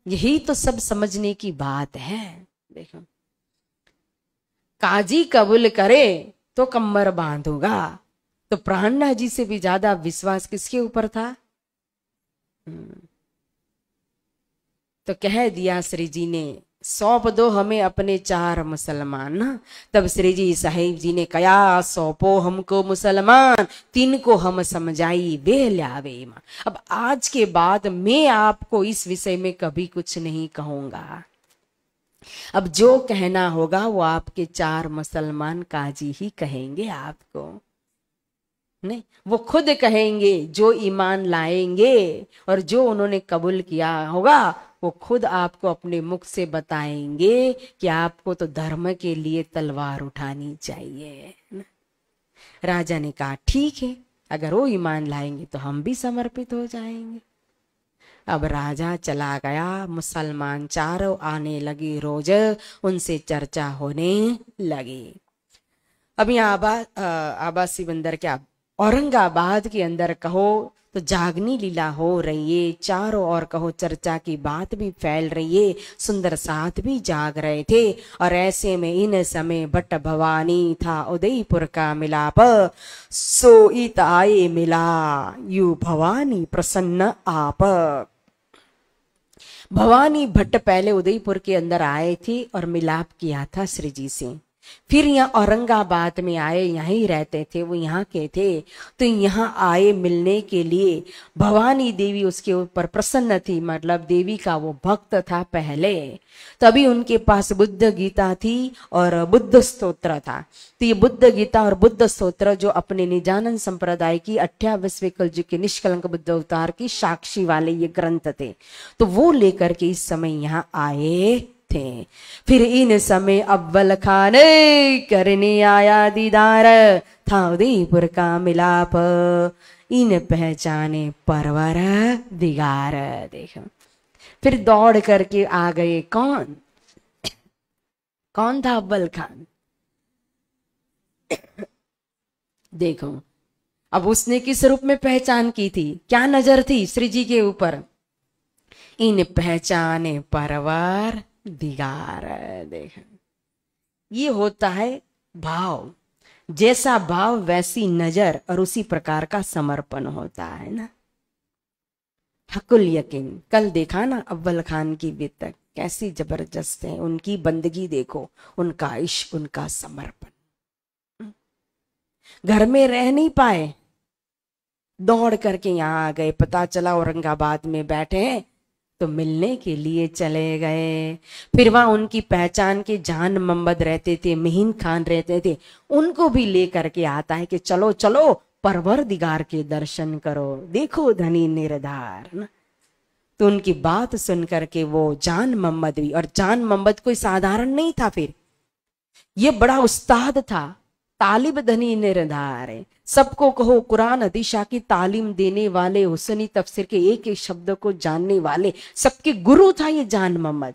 यही तो सब समझने की बात है। देखो काजी कबूल करे तो कमर बांधूंगा, तो प्राणनाथ जी से भी ज्यादा विश्वास किसके ऊपर था। तो कह दिया श्री जी ने सौंप दो हमें अपने 4 मुसलमान ना। तब श्री जी साहिब जी ने कहा सौंपो हमको मुसलमान, 3 को हम समझाई वे ल्यावे मां। अब आज के बाद मैं आपको इस विषय में कभी कुछ नहीं कहूंगा। अब जो कहना होगा वो आपके 4 मुसलमान काजी ही कहेंगे आपको, नहीं वो खुद कहेंगे। जो ईमान लाएंगे और जो उन्होंने कबूल किया होगा वो खुद आपको अपने मुख से बताएंगे कि आपको तो धर्म के लिए तलवार उठानी चाहिए। राजा ने कहा ठीक है, अगर वो ईमान लाएंगे तो हम भी समर्पित हो जाएंगे। अब राजा चला गया, मुसलमान चारों आने लगे रोज, उनसे चर्चा होने लगी। अब यहाँ आबासी बंदर क्या औरंगाबाद के अंदर कहो तो जागनी लीला हो रही है, चारों ओर कहो चर्चा की बात भी फैल रही है, सुंदर साथ भी जाग रहे थे। और ऐसे में इन समय भट्ट भवानी था उदयपुर का मिलाप, सो इत आए मिला यू भवानी प्रसन्न आप। भवानी भट्ट पहले उदयपुर के अंदर आए थे और मिलाप किया था श्री जी से। फिर यहाँ औरंगाबाद में आए, यहाँ ही रहते थे, वो यहाँ के थे, तो यहाँ आए मिलने के लिए। भवानी देवी उसके ऊपर प्रसन्न थी, मतलब देवी का वो भक्त था पहले। तभी उनके पास बुद्ध गीता थी और बुद्ध स्तोत्र था। तो ये बुद्ध गीता और बुद्ध स्तोत्र जो अपने निजानंद संप्रदाय की 28वें कलयुग के निष्कलंक बुद्ध अवतार की साक्षी वाले ये ग्रंथ थे, तो वो लेकर के इस समय यहाँ आए थे। फिर इन समय अव्वल खान करने आया दीदार, था उदयपुर का मिलाप, इन पहचाने परवर दिगार। देखो फिर दौड़ करके आ गए कौन, कौन था अव्वल खान। देखो अब उसने किस रूप में पहचान की थी, क्या नजर थी श्री जी के ऊपर, इन पहचाने परवर दिगार। देख ये होता है भाव, जैसा भाव वैसी नजर और उसी प्रकार का समर्पण होता है ना। हकुल यकीन कल देखा ना अव्वल खान की बेतक कैसी जबरदस्त है, उनकी बंदगी देखो, उनका इश्क, उनका समर्पण। घर में रह नहीं पाए, दौड़ करके यहाँ आ गए। पता चला औरंगाबाद में बैठे हैं तो मिलने के लिए चले गए। फिर वहां उनकी पहचान के जान मोहम्मद रहते थे, महीन खान रहते थे, उनको भी लेकर के आता है कि चलो चलो परवरदिगार के दर्शन करो, देखो धनी निर्धार ना। तो उनकी बात सुन करके वो जान मोहम्मद भी, और जान मोहम्मद कोई साधारण नहीं था, फिर ये बड़ा उस्ताद था, तालिब धनी निर्धार है। सबको कहो कुरान हदीसा की तालीम देने वाले, हुसनी तफसीर के एक एक शब्द को जानने वाले, सबके गुरु था ये जान मोहम्मद।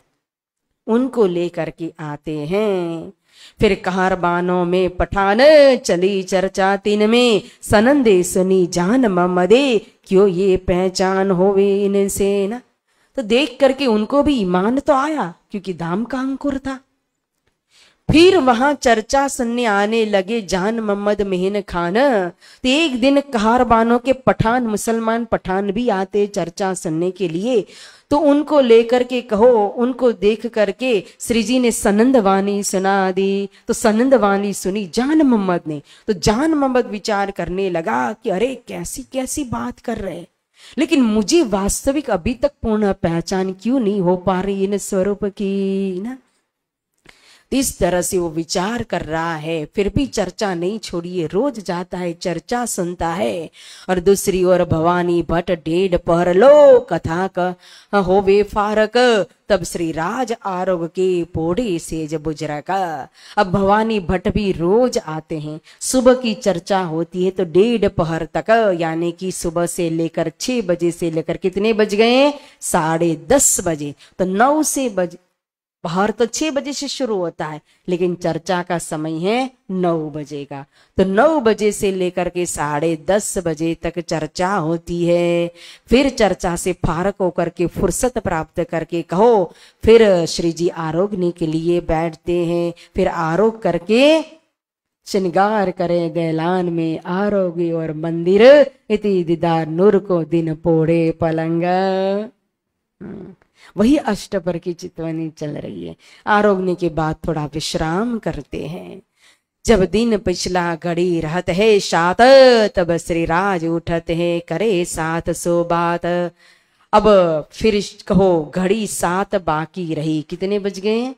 उनको लेकर के आते हैं। फिर कहारबानों में पठान चली चर्चा, तीन में सनंदे सुनी जान मोहम्मदे, क्यों ये पहचान होवे इनसे ना। तो देख करके उनको भी ईमान तो आया, क्योंकि दाम का अंकुर था। फिर वहां चर्चा सुनने आने लगे जान मोहम्मद मेहन खान। तो एक दिन कहारबानों के पठान, मुसलमान पठान भी आते चर्चा सुनने के लिए, तो उनको लेकर के कहो, उनको देख करके श्री जी ने सनंद वाणी सुना दी। तो सनंद वाणी सुनी जान मोहम्मद ने, तो जान मोहम्मद विचार करने लगा कि अरे कैसी कैसी बात कर रहे, लेकिन मुझे वास्तविक अभी तक पूर्ण पहचान क्यों नहीं हो पा रही इन स्वरूप की ना। इस तरह से वो विचार कर रहा है, फिर भी चर्चा नहीं छोड़िए, रोज जाता है चर्चा सुनता है। और दूसरी ओर भवानी भट्ट डेढ़ पहर लो कथा का होवे फारक, तब श्री राज आरोग के पोड़े सेज बुजरक। अब भवानी भट्ट भी रोज आते हैं, सुबह की चर्चा होती है तो 1:30 पहर तक, यानी कि सुबह से लेकर 6 बजे से लेकर कितने बज गए, 10:30 बजे। तो 9 से बजे, पहर तो 6 बजे से शुरू होता है, लेकिन चर्चा का समय है 9 बजे का। तो 9 बजे से लेकर के 10:30 बजे तक चर्चा होती है। फिर चर्चा से फारक होकर के फुर्सत प्राप्त करके कहो, फिर श्री जी आरोगने के लिए बैठते हैं। फिर आरोग करके श्रृंगार करे गैलान में आरोगी और मंदिर, इति दीदार नूर को दिन पोड़े पलंग। वही अष्टपर की चितवनी चल रही है। आरोगने के बाद थोड़ा विश्राम करते हैं। जब दिन पिछला घड़ी रहत है सात, तब श्री राज उठत है करे सात सो बात। अब फिर कहो घड़ी 7 बाकी रही, कितने बज गए?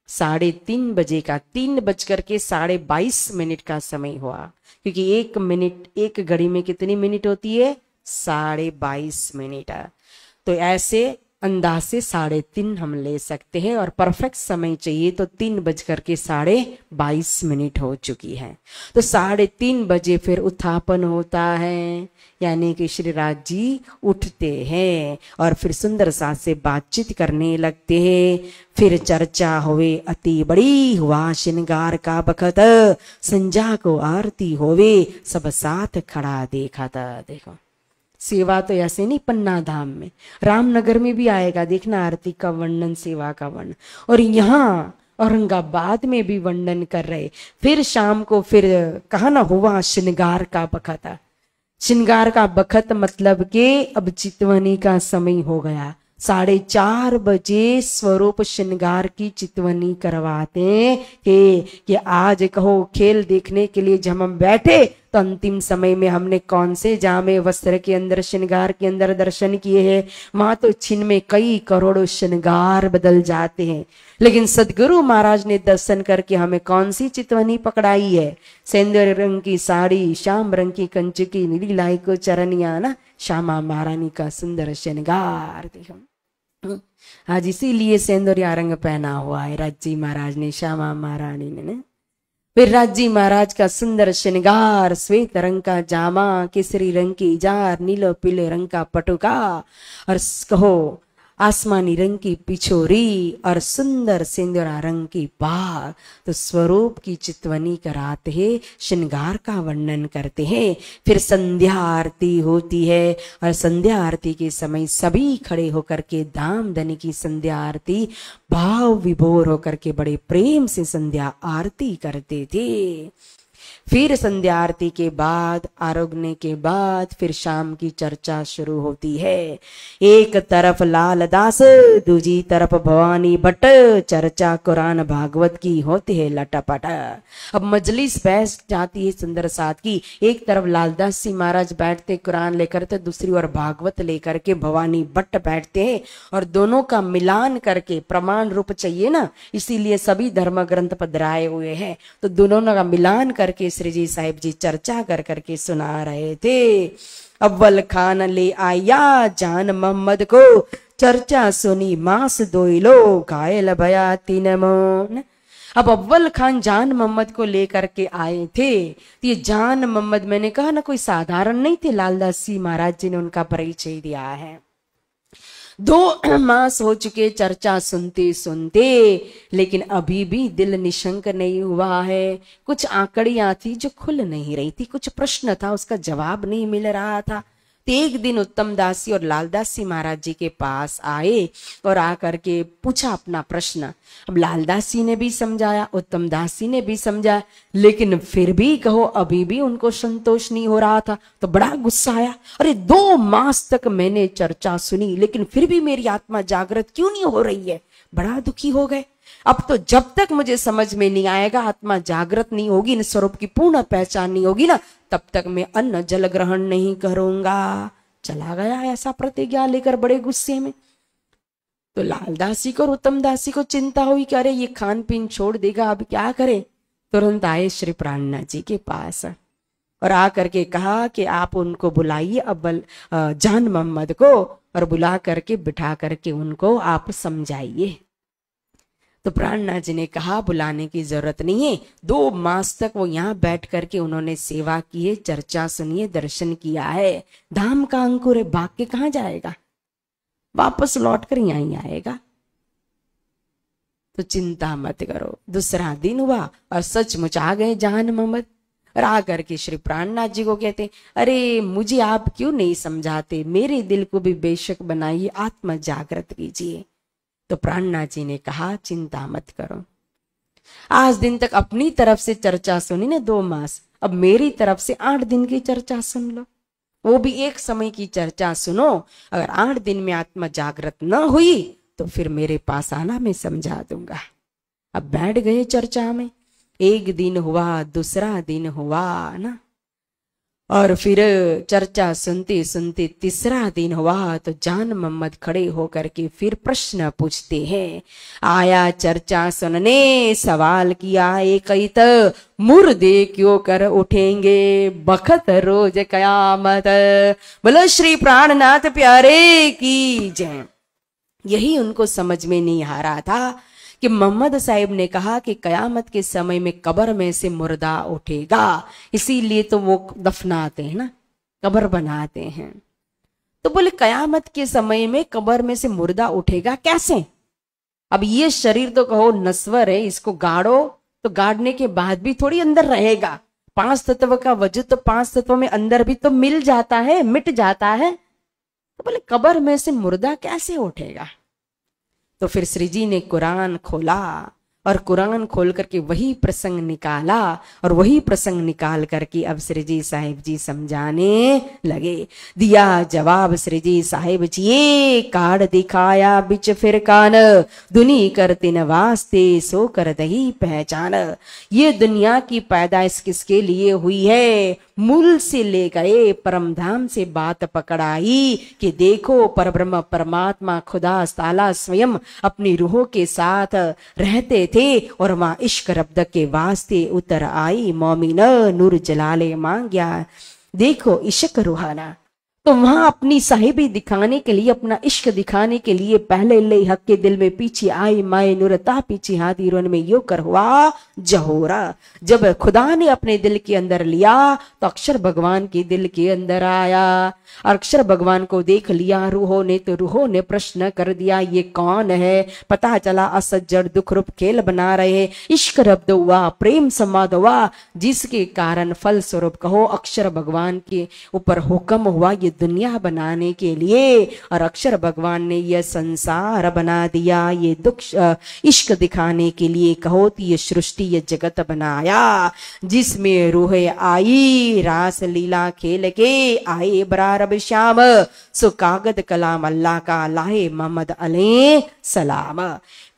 3:30 बजे का। 3:22 का समय हुआ, क्योंकि 1 मिनट, एक घड़ी में कितनी मिनट होती है? 22.5 तो ऐसे अंदाज से 3:30 हम ले सकते हैं, और परफेक्ट समय चाहिए तो 3:22 हो चुकी है। तो 3:30 बजे फिर उत्थापन होता है, यानी कि श्री राज जी उठते हैं और फिर सुंदर सास से बातचीत करने लगते हैं। फिर चर्चा हुए अति बड़ी, हुआ श्रृंगार का बखत, संजा को आरती होवे सब साथ खड़ा देखा था। देखो सेवा तो ऐसे नहीं, पन्ना धाम में, रामनगर में भी आएगा, देखना आरती का वर्णन, सेवा का वर्णन, और यहाँ औरंगाबाद में भी वर्णन कर रहे। फिर शाम को फिर कहा ना, हुआ श्रृंगार का बखत। श्रृंगार का बखत मतलब के अब चितवनी का समय हो गया। 4:30 बजे स्वरूप श्रृंगार की चितवनी करवाते हैं कि आज कहो खेल देखने के लिए जब हम बैठे तो अंतिम समय में हमने कौन से जामे वस्त्र के अंदर, श्रृंगार के अंदर दर्शन किए हैं। वहां तो छिन में कई करोड़ों श्रृंगार बदल जाते हैं, लेकिन सदगुरु महाराज ने दर्शन करके हमें कौन सी चितवनी पकड़ाई है? सेंदूर रंग की साड़ी, श्याम रंग की कंचकी, नीली लाई को चरनिया ना, श्यामा महारानी का सुंदर श्रृंगार। देखो आज इसीलिए सेंदूरिया रंग पहना हुआ है राजी महाराज ने, श्यामा महारानी ने। फिर राजी महाराज का सुंदर श्रृंगार, श्वेत रंग का जामा, केसरी रंग की जार, नीलो पीले रंग का पटुका, और कहो आसमानी रंग की पिछोरी, और सुंदर सिंदूरा रंग की बाग। तो स्वरूप की चितवनी कराते हैं, श्रृंगार का वर्णन करते हैं। फिर संध्या आरती होती है, और संध्या आरती के समय सभी खड़े होकर के धाम धनी की संध्या आरती भाव विभोर होकर के बड़े प्रेम से संध्या आरती करते थे। फिर संध्या आरती के बाद, आरोगने के बाद फिर शाम की चर्चा शुरू होती है। एक तरफ लाल दास, दूसरी तरफ भवानी भट्ट, चर्चा कुरान भागवत की होती है लटापट। अब मजलिस बैठ जाती है सुंदर साथ की। एक तरफ लालदास जी महाराज बैठते कुरान लेकर, तो दूसरी ओर भागवत लेकर के भवानी भट्ट बैठते हैं, और दोनों का मिलान करके, प्रमाण रूप चाहिए ना, इसीलिए सभी धर्म ग्रंथ पधराए हुए हैं, तो दोनों का मिलान करके श्री जी साहिब जी चर्चा कर करके सुना रहे थे। अव्वल खान ले आया जान मोहम्मद को, चर्चा सुनी मास दोइलो, घायल भया 3 मोन। अब अव्वल खान जान मोहम्मद को लेकर के आए थे। तो ये जान मोहम्मद, मैंने कहा ना, कोई साधारण नहीं थे। लालदास जी महाराज जी ने उनका परिचय दिया है। 2 मास हो चुके चर्चा सुनते सुनते, लेकिन अभी भी दिल निशंक नहीं हुआ है। कुछ आंकड़ियां थी जो खुल नहीं रही थी, कुछ प्रश्न था उसका जवाब नहीं मिल रहा था। तो एक दिन उत्तम दासी और लालदास जी महाराज जी के पास आए और आकर के पूछा अपना प्रश्न। अब लालदास जी ने भी समझाया, उत्तम दास जी ने भी समझा, लेकिन फिर भी कहो अभी भी उनको संतोष नहीं हो रहा था। तो बड़ा गुस्सा आया, अरे 2 मास तक मैंने चर्चा सुनी, लेकिन फिर भी मेरी आत्मा जागृत क्यों नहीं हो रही है? बड़ा दुखी हो गए। अब तो जब तक मुझे समझ में नहीं आएगा, आत्मा जागृत नहीं होगी, इन स्वरूप की पूर्ण पहचान नहीं होगी ना, तब तक मैं अन्न जल ग्रहण नहीं करूंगा। चला गया ऐसा प्रतिज्ञा लेकर बड़े गुस्से में। तो लालदासी को और उत्तम दासी को चिंता हुई कि अरे ये खान पीन छोड़ देगा, अब क्या करें। तुरंत आए श्री प्राणनाथ जी के पास और आकर के कहा कि आप उनको बुलाइए, अव्वल जान मोहम्मद को, और बुला करके बिठा करके उनको आप समझाइए। तो प्राणनाथ जी ने कहा बुलाने की जरूरत नहीं है। 2 मास तक वो यहाँ बैठ करके उन्होंने सेवा की है, चर्चा सुनी है, दर्शन किया है। धाम का अंकुर है, भाग के कहाँ जाएगा, वापस लौट कर यहाँ ही आएगा। तो चिंता मत करो। दूसरा दिन हुआ और सचमुच आ गए जान मोहम्मद, और आकर के श्री प्राणनाथ जी को कहते, अरे मुझे आप क्यों नहीं समझाते, मेरे दिल को भी बेशक बनाइए, आत्मा जागृत कीजिए। तो प्राणनाथ जी ने कहा चिंता मत करो, आज दिन तक अपनी तरफ से चर्चा सुनी ना 2 मास, अब मेरी तरफ से 8 दिन की चर्चा सुन लो। वो भी एक समय की चर्चा सुनो। अगर 8 दिन में आत्मा जागृत न हुई तो फिर मेरे पास आना, मैं समझा दूंगा। अब बैठ गए चर्चा में। एक दिन हुआ, दूसरा दिन हुआ ना, और फिर चर्चा सुनते सुनते तीसरा दिन हुआ तो जान मोहम्मद खड़े होकर के फिर प्रश्न पूछते हैं। आया चर्चा सुनने, सवाल किया एक ही तो, मुर्दे क्यों कर उठेंगे बखत रोज कयामत। बोलो श्री प्राणनाथ प्यारे की जय। यही उनको समझ में नहीं आ रहा था कि मोहम्मद साहिब ने कहा कि कयामत के समय में कब्र में से मुर्दा उठेगा, इसीलिए तो वो दफनाते हैं ना, कब्र बनाते हैं। तो बोले कयामत के समय में कब्र में से मुर्दा उठेगा कैसे? अब ये शरीर तो कहो नश्वर है, इसको गाड़ो तो गाड़ने के बाद भी थोड़ी अंदर रहेगा। 5 तत्व का वजूद तो 5 तत्वों में अंदर भी तो मिल जाता है, मिट जाता है। तो बोले कब्र में से मुर्दा कैसे उठेगा? तो फिर श्री जी ने कुरान खोला और कुरान खोल करके वही प्रसंग निकाला, और वही प्रसंग निकाल करके अब श्री जी साहिब जी समझाने लगे। दिया जवाब श्री जी साहिब जी, ये कार्ड दिखाया बिच फिर कान, दुनी करते न वास्ते सो कर दही पहचान। ये दुनिया की पैदाइश किसके लिए हुई है? मूल से ले गए परम धाम से बात पकड़ाई कि देखो परब्रह्म परमात्मा खुदा ताला स्वयं अपनी रूहों के साथ रहते थे, और वहां इश्क रब्द के वास्ते उतर आई मोमिन नूर जलाले मांग्या। देखो इश्क रूहाना, तो वहां अपनी साहिबी दिखाने के लिए, अपना इश्क दिखाने के लिए पहले ले हक के दिल में पीछे आई माए नूरता पीछे हाथी रोन में यो कर हुआ जहोरा। जब खुदा ने अपने दिल के अंदर लिया तो अक्षर भगवान के दिल के अंदर आया, और अक्षर भगवान को देख लिया रूहों ने, तो रूहों ने प्रश्न कर दिया ये कौन है? पता चला असद जड़ दुख रूप खेल बना रहे। इश्क रब्द हुआ, प्रेम संवाद हुआ, जिसके कारण फल स्वरूप कहो अक्षर भगवान के ऊपर हुक्म हुआ ये दुनिया बनाने के लिए, और अक्षर भगवान ने यह संसार बना दिया ये दुख इश्क दिखाने के लिए। कहो तो ये सृष्टि ये जगत बनाया, जिसमें रूह आई रास लीला खेल के आए बरारब श्याम, सो कागद कलाम अल्लाह का लाहे मोहम्मद अलैहि सलाम।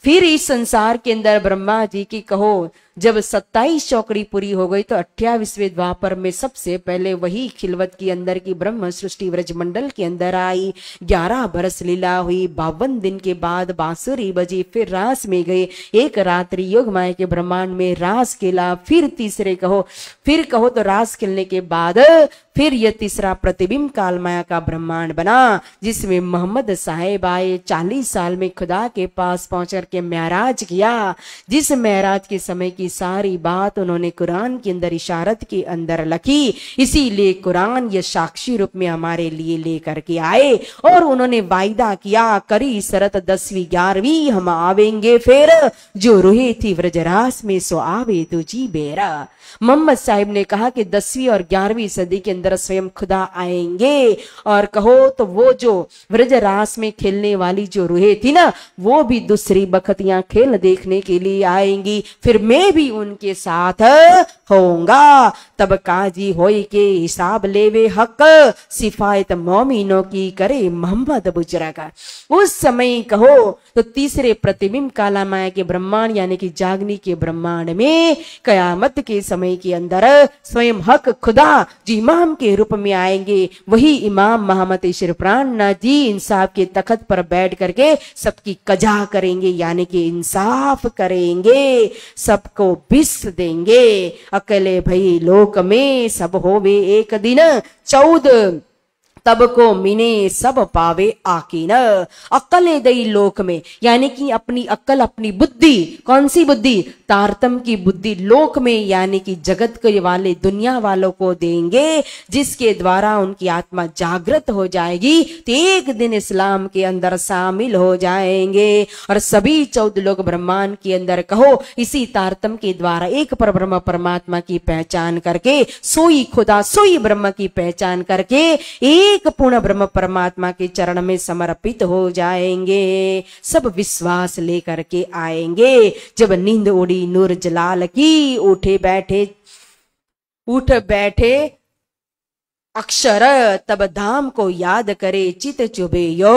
फिर इस संसार के अंदर ब्रह्मा जी की कहो जब 27 चौकड़ी पूरी हो गई तो 28वें द्वापर में सबसे पहले वही खिलवत के अंदर की ब्रह्म सृष्टि व्रजमंडल के अंदर आई। 11 बरस लीला हुई, 52 दिन के बाद बांसुरी बजी, फिर रास में गए। एक रात्रि योग माया के ब्रह्मांड में रास खेला। फिर तीसरे कहो तो रास खेलने के बाद फिर यह तीसरा प्रतिबिंब काल माया का ब्रह्मांड बना, जिसमें मोहम्मद साहेब आए। 40 साल में खुदा के पास पहुंच करके महराज किया, जिस महराज के समय की सारी बात उन्होंने कुरान के अंदर इशारत के अंदर लिखी। इसीलिए कुरान ये साक्षी रूप में हमारे लिए लेकर के आए, और उन्होंने वायदा किया करी शरत 10वीं 11वीं हम आवेंगे फिर, जो रूहे थी व्रजरास में सो आवे तुझी बेरा। मोहम्मद साहिब ने कहा कि 10वीं और 11वीं सदी के अंदर स्वयं खुदा आएंगे, और कहो तो वो जो व्रजरास में खेलने वाली जो रूहे थी ना, वो भी दूसरी बखतियां खेल देखने के लिए आएंगी। फिर मैं भी उनके साथ होऊंगा। तब काजी होई के हिसाब लेवे हक, सिफायत मोमिनों की करे मोहम्मद बुजरग। उस समय कहो तो तीसरे प्रतिबिंब काला माया के ब्रह्मांड यानी कि जागनी के ब्रह्मांड में कयामत के समय के अंदर स्वयं हक खुदा जो इमाम के रूप में आएंगे। वही इमाम मोहम्मद शिरप्राणनाथ जी इंसाफ के तख्त पर बैठ करके सबकी कजा करेंगे, यानी कि इंसाफ करेंगे, सबको बिस देंगे। अकेले भई लोक में सब होवे एक दिन 14, तब को मिने सब पावे आकीन। अक्ले दई लोक में, यानी कि अपनी अक्ल अपनी बुद्धि, कौन सी बुद्धि? तारतम की बुद्धि लोक में, यानी कि जगत के वाले दुनिया वालों को देंगे, जिसके द्वारा उनकी आत्मा जागृत हो जाएगी तो एक दिन इस्लाम के अंदर शामिल हो जाएंगे। और सभी 14 लोग ब्रह्मांड के अंदर कहो इसी तारतम के द्वारा एक पर ब्रह्म परमात्मा की पहचान करके, सोई खुदा सोई ब्रह्म की पहचान करके एक पूर्ण ब्रह्म परमात्मा के चरण में समर्पित हो जाएंगे। सब विश्वास लेकर के आएंगे। जब नींद उड़ी नूर जलाल की, उठ बैठे अक्षर तब धाम को याद करे, चित चुभे यो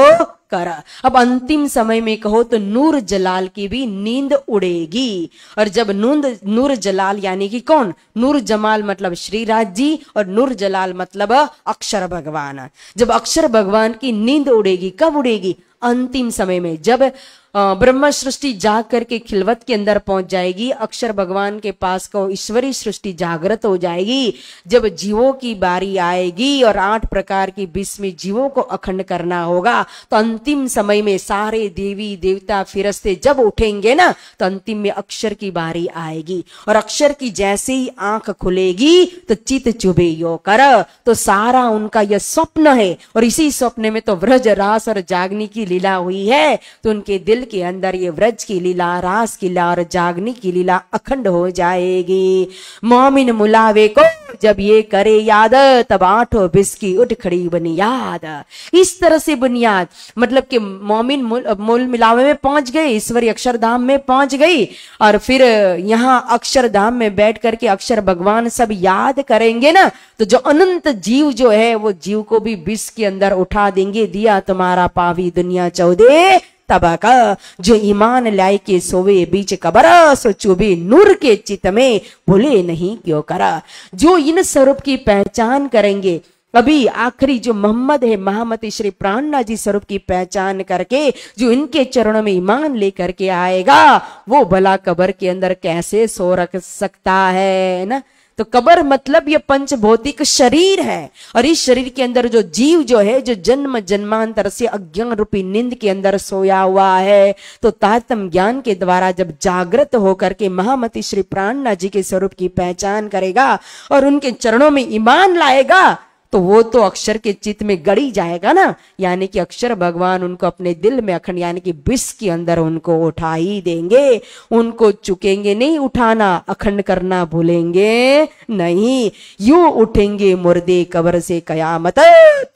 कर। अब अंतिम समय में कहो तो नूर जलाल की भी नींद उड़ेगी। और जब नूर जलाल यानी कि कौन, नूर जमाल मतलब श्री राज जी, और नूर जलाल मतलब अक्षर भगवान। जब अक्षर भगवान की नींद उड़ेगी, कब उड़ेगी? अंतिम समय में, जब ब्रह्म सृष्टि जाग करके खिलवत के अंदर पहुंच जाएगी, अक्षर भगवान के पास को ईश्वरी सृष्टि जागृत हो जाएगी। जब जीवों की बारी आएगी और 8 प्रकार की विष में जीवों को अखंड करना होगा, तो अंतिम समय में सारे देवी देवता फिरस्ते जब उठेंगे ना, तो अंतिम में अक्षर की बारी आएगी। और अक्षर की जैसे ही आंख खुलेगी तो चित चुभे यो कर, तो सारा उनका यह स्वप्न है। और इसी स्वप्न में तो व्रज रास और जागनी की लीला हुई है, तो उनके दिल के अंदर ये व्रज की लीला, रास की लीला और जागनी की लीला अखंड हो जाएगी। मोमिन मुलावे को जब ये करे याद, तब 8 विष की उठ खड़ी बुनियाद। इस तरह से बुनियाद मतलब कि मोमिन मूल मिलावे में पहुंच गए, ईश्वरी अक्षरधाम में पहुंच गई, और फिर यहाँ अक्षरधाम में बैठ करके अक्षर भगवान सब याद करेंगे ना, तो जो अनंत जीव जो है वो जीव को भी विष के अंदर उठा देंगे। दिया तुम्हारा पावी दुनिया 14 तबका, जो ईमान लाए के सोवे बीच कबर, सो चुभे नूर के चित में भूले नहीं क्यों करा। जो इन स्वरूप की पहचान करेंगे, अभी आखिरी जो मोहम्मद है, महामती श्री प्राणनाथ जी स्वरूप की पहचान करके जो इनके चरणों में ईमान लेकर के आएगा, वो भला कब्र के अंदर कैसे सो रख सकता है ना। तो कब्र मतलब ये पंचभौतिक शरीर है, और इस शरीर के अंदर जो जीव जो है, जो जन्म जन्मांतर से अज्ञान रूपी नींद के अंदर सोया हुआ है, तो तारतम ज्ञान के द्वारा जब जागृत होकर के महामती श्री प्राणनाथ जी के स्वरूप की पहचान करेगा और उनके चरणों में ईमान लाएगा, तो वो तो अक्षर के चित्त में गड़ी जाएगा ना। यानी कि अक्षर भगवान उनको अपने दिल में अखंड यानी कि विष के अंदर उनको उठा ही देंगे। उनको चुकेंगे नहीं उठाना, अखंड करना भूलेंगे नहीं। यूं उठेंगे मुर्दे कब्र से कयामत,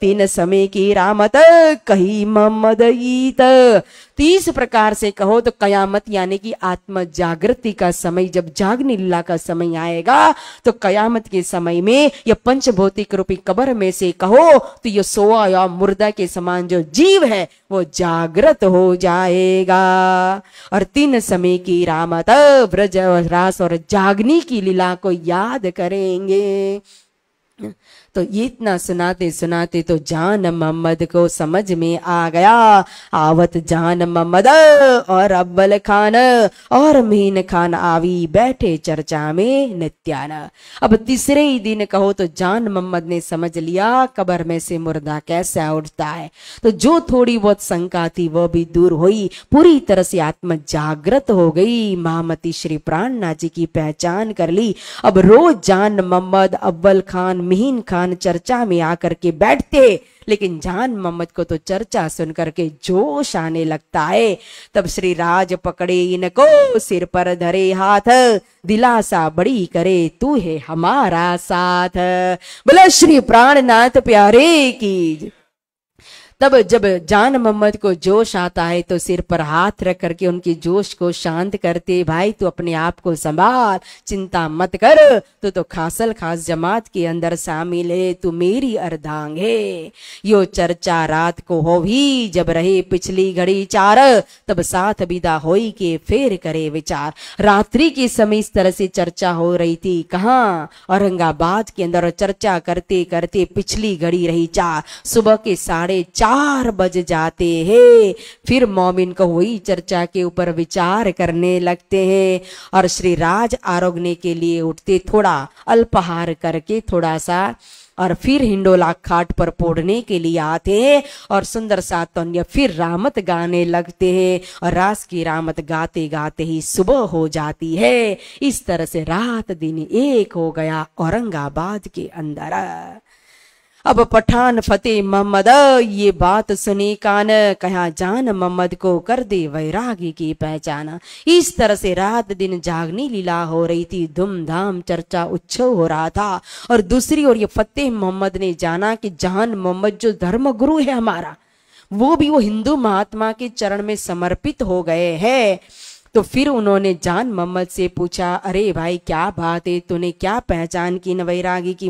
3 समय की रामत कही मोहम्मद ईत। 30 प्रकार से कहो तो कयामत यानी कि आत्म जागृति का समय, जब जागने लीला का समय आएगा, तो कयामत के समय में यह पंचभौतिक रूपी कब्र में से कहो तो ये सोआ या मुर्दा के समान जो जीव है वो जागृत हो जाएगा। और 3 समय की रामत, व्रज रास और जागनी की लीला को याद करेंगे। तो ये इतना सुनाते सुनाते तो जान मोहम्मद को समझ में आ गया। आवत जान मोहम्मद और अव्वल खान और मीन खान आवी बैठे चर्चा में नित्याना। अब तीसरे ही दिन कहो तो जान मोहम्मद ने समझ लिया कब्र में से मुर्दा कैसे उठता है। तो जो थोड़ी बहुत शंका थी वो भी दूर हुई, पूरी तरह से आत्म जागृत हो गई। महामती श्री प्राणनाथ जी की पहचान कर ली। अब रोज जान मोहम्मद, अव्वल खान, मीन खान चर्चा में आकर के बैठते, लेकिन जान मोहम्मद को तो चर्चा सुन करके जोश आने लगता है। तब श्री राज पकड़े इनको, सिर पर धरे हाथ, दिलासा बड़ी करे तू है हमारा साथ। बोला श्री प्राणनाथ प्यारे की। तब जब जान मोहम्मद को जोश आता है तो सिर पर हाथ रख करके उनके जोश को शांत करते, भाई तू अपने आप को संभाल, चिंता मत कर, तू तो खासल खास जमात के अंदर शामिल है, तू मेरी अर्धांग है। यो चर्चा रात को हो भी जब रहे पिछली घड़ी 4, तब साथ विदा होई के फेर करे विचार। रात्रि के समय इस तरह से चर्चा हो रही थी। कहाँ? औरंगाबाद के अंदर। चर्चा करते करते पिछली घड़ी रही 4, सुबह के 4:30 बज जाते हैं। फिर मोमिन को वही चर्चा के ऊपर विचार करने लगते हैं और श्री राज आरोगने के लिए उठते, थोड़ा अल्पाहार करके थोड़ा सा, और फिर हिंडोला खाट पर पोड़ने के लिए आते हैं और सुंदर सा तन्य फिर रामत गाने लगते हैं। और रास की रामत गाते गाते ही सुबह हो जाती है। इस तरह से रात दिन एक हो गया औरंगाबाद के अंदर। अब पठान फतेह मोहम्मद ये बात सुनी कान, कहा जान मोहम्मद को कर दे वैरागी की पहचान। इस तरह से रात दिन जागनी लीला हो रही थी, धूमधाम चर्चा उत्सव हो रहा था। और दूसरी ओर ये फतेह मोहम्मद ने जाना कि जान मोहम्मद जो धर्म गुरु है हमारा, वो भी वो हिंदू महात्मा के चरण में समर्पित हो गए हैं। तो फिर उन्होंने जान मोहम्मद से पूछा, अरे भाई क्या बात है, तूने क्या पहचान की न वैरागी की?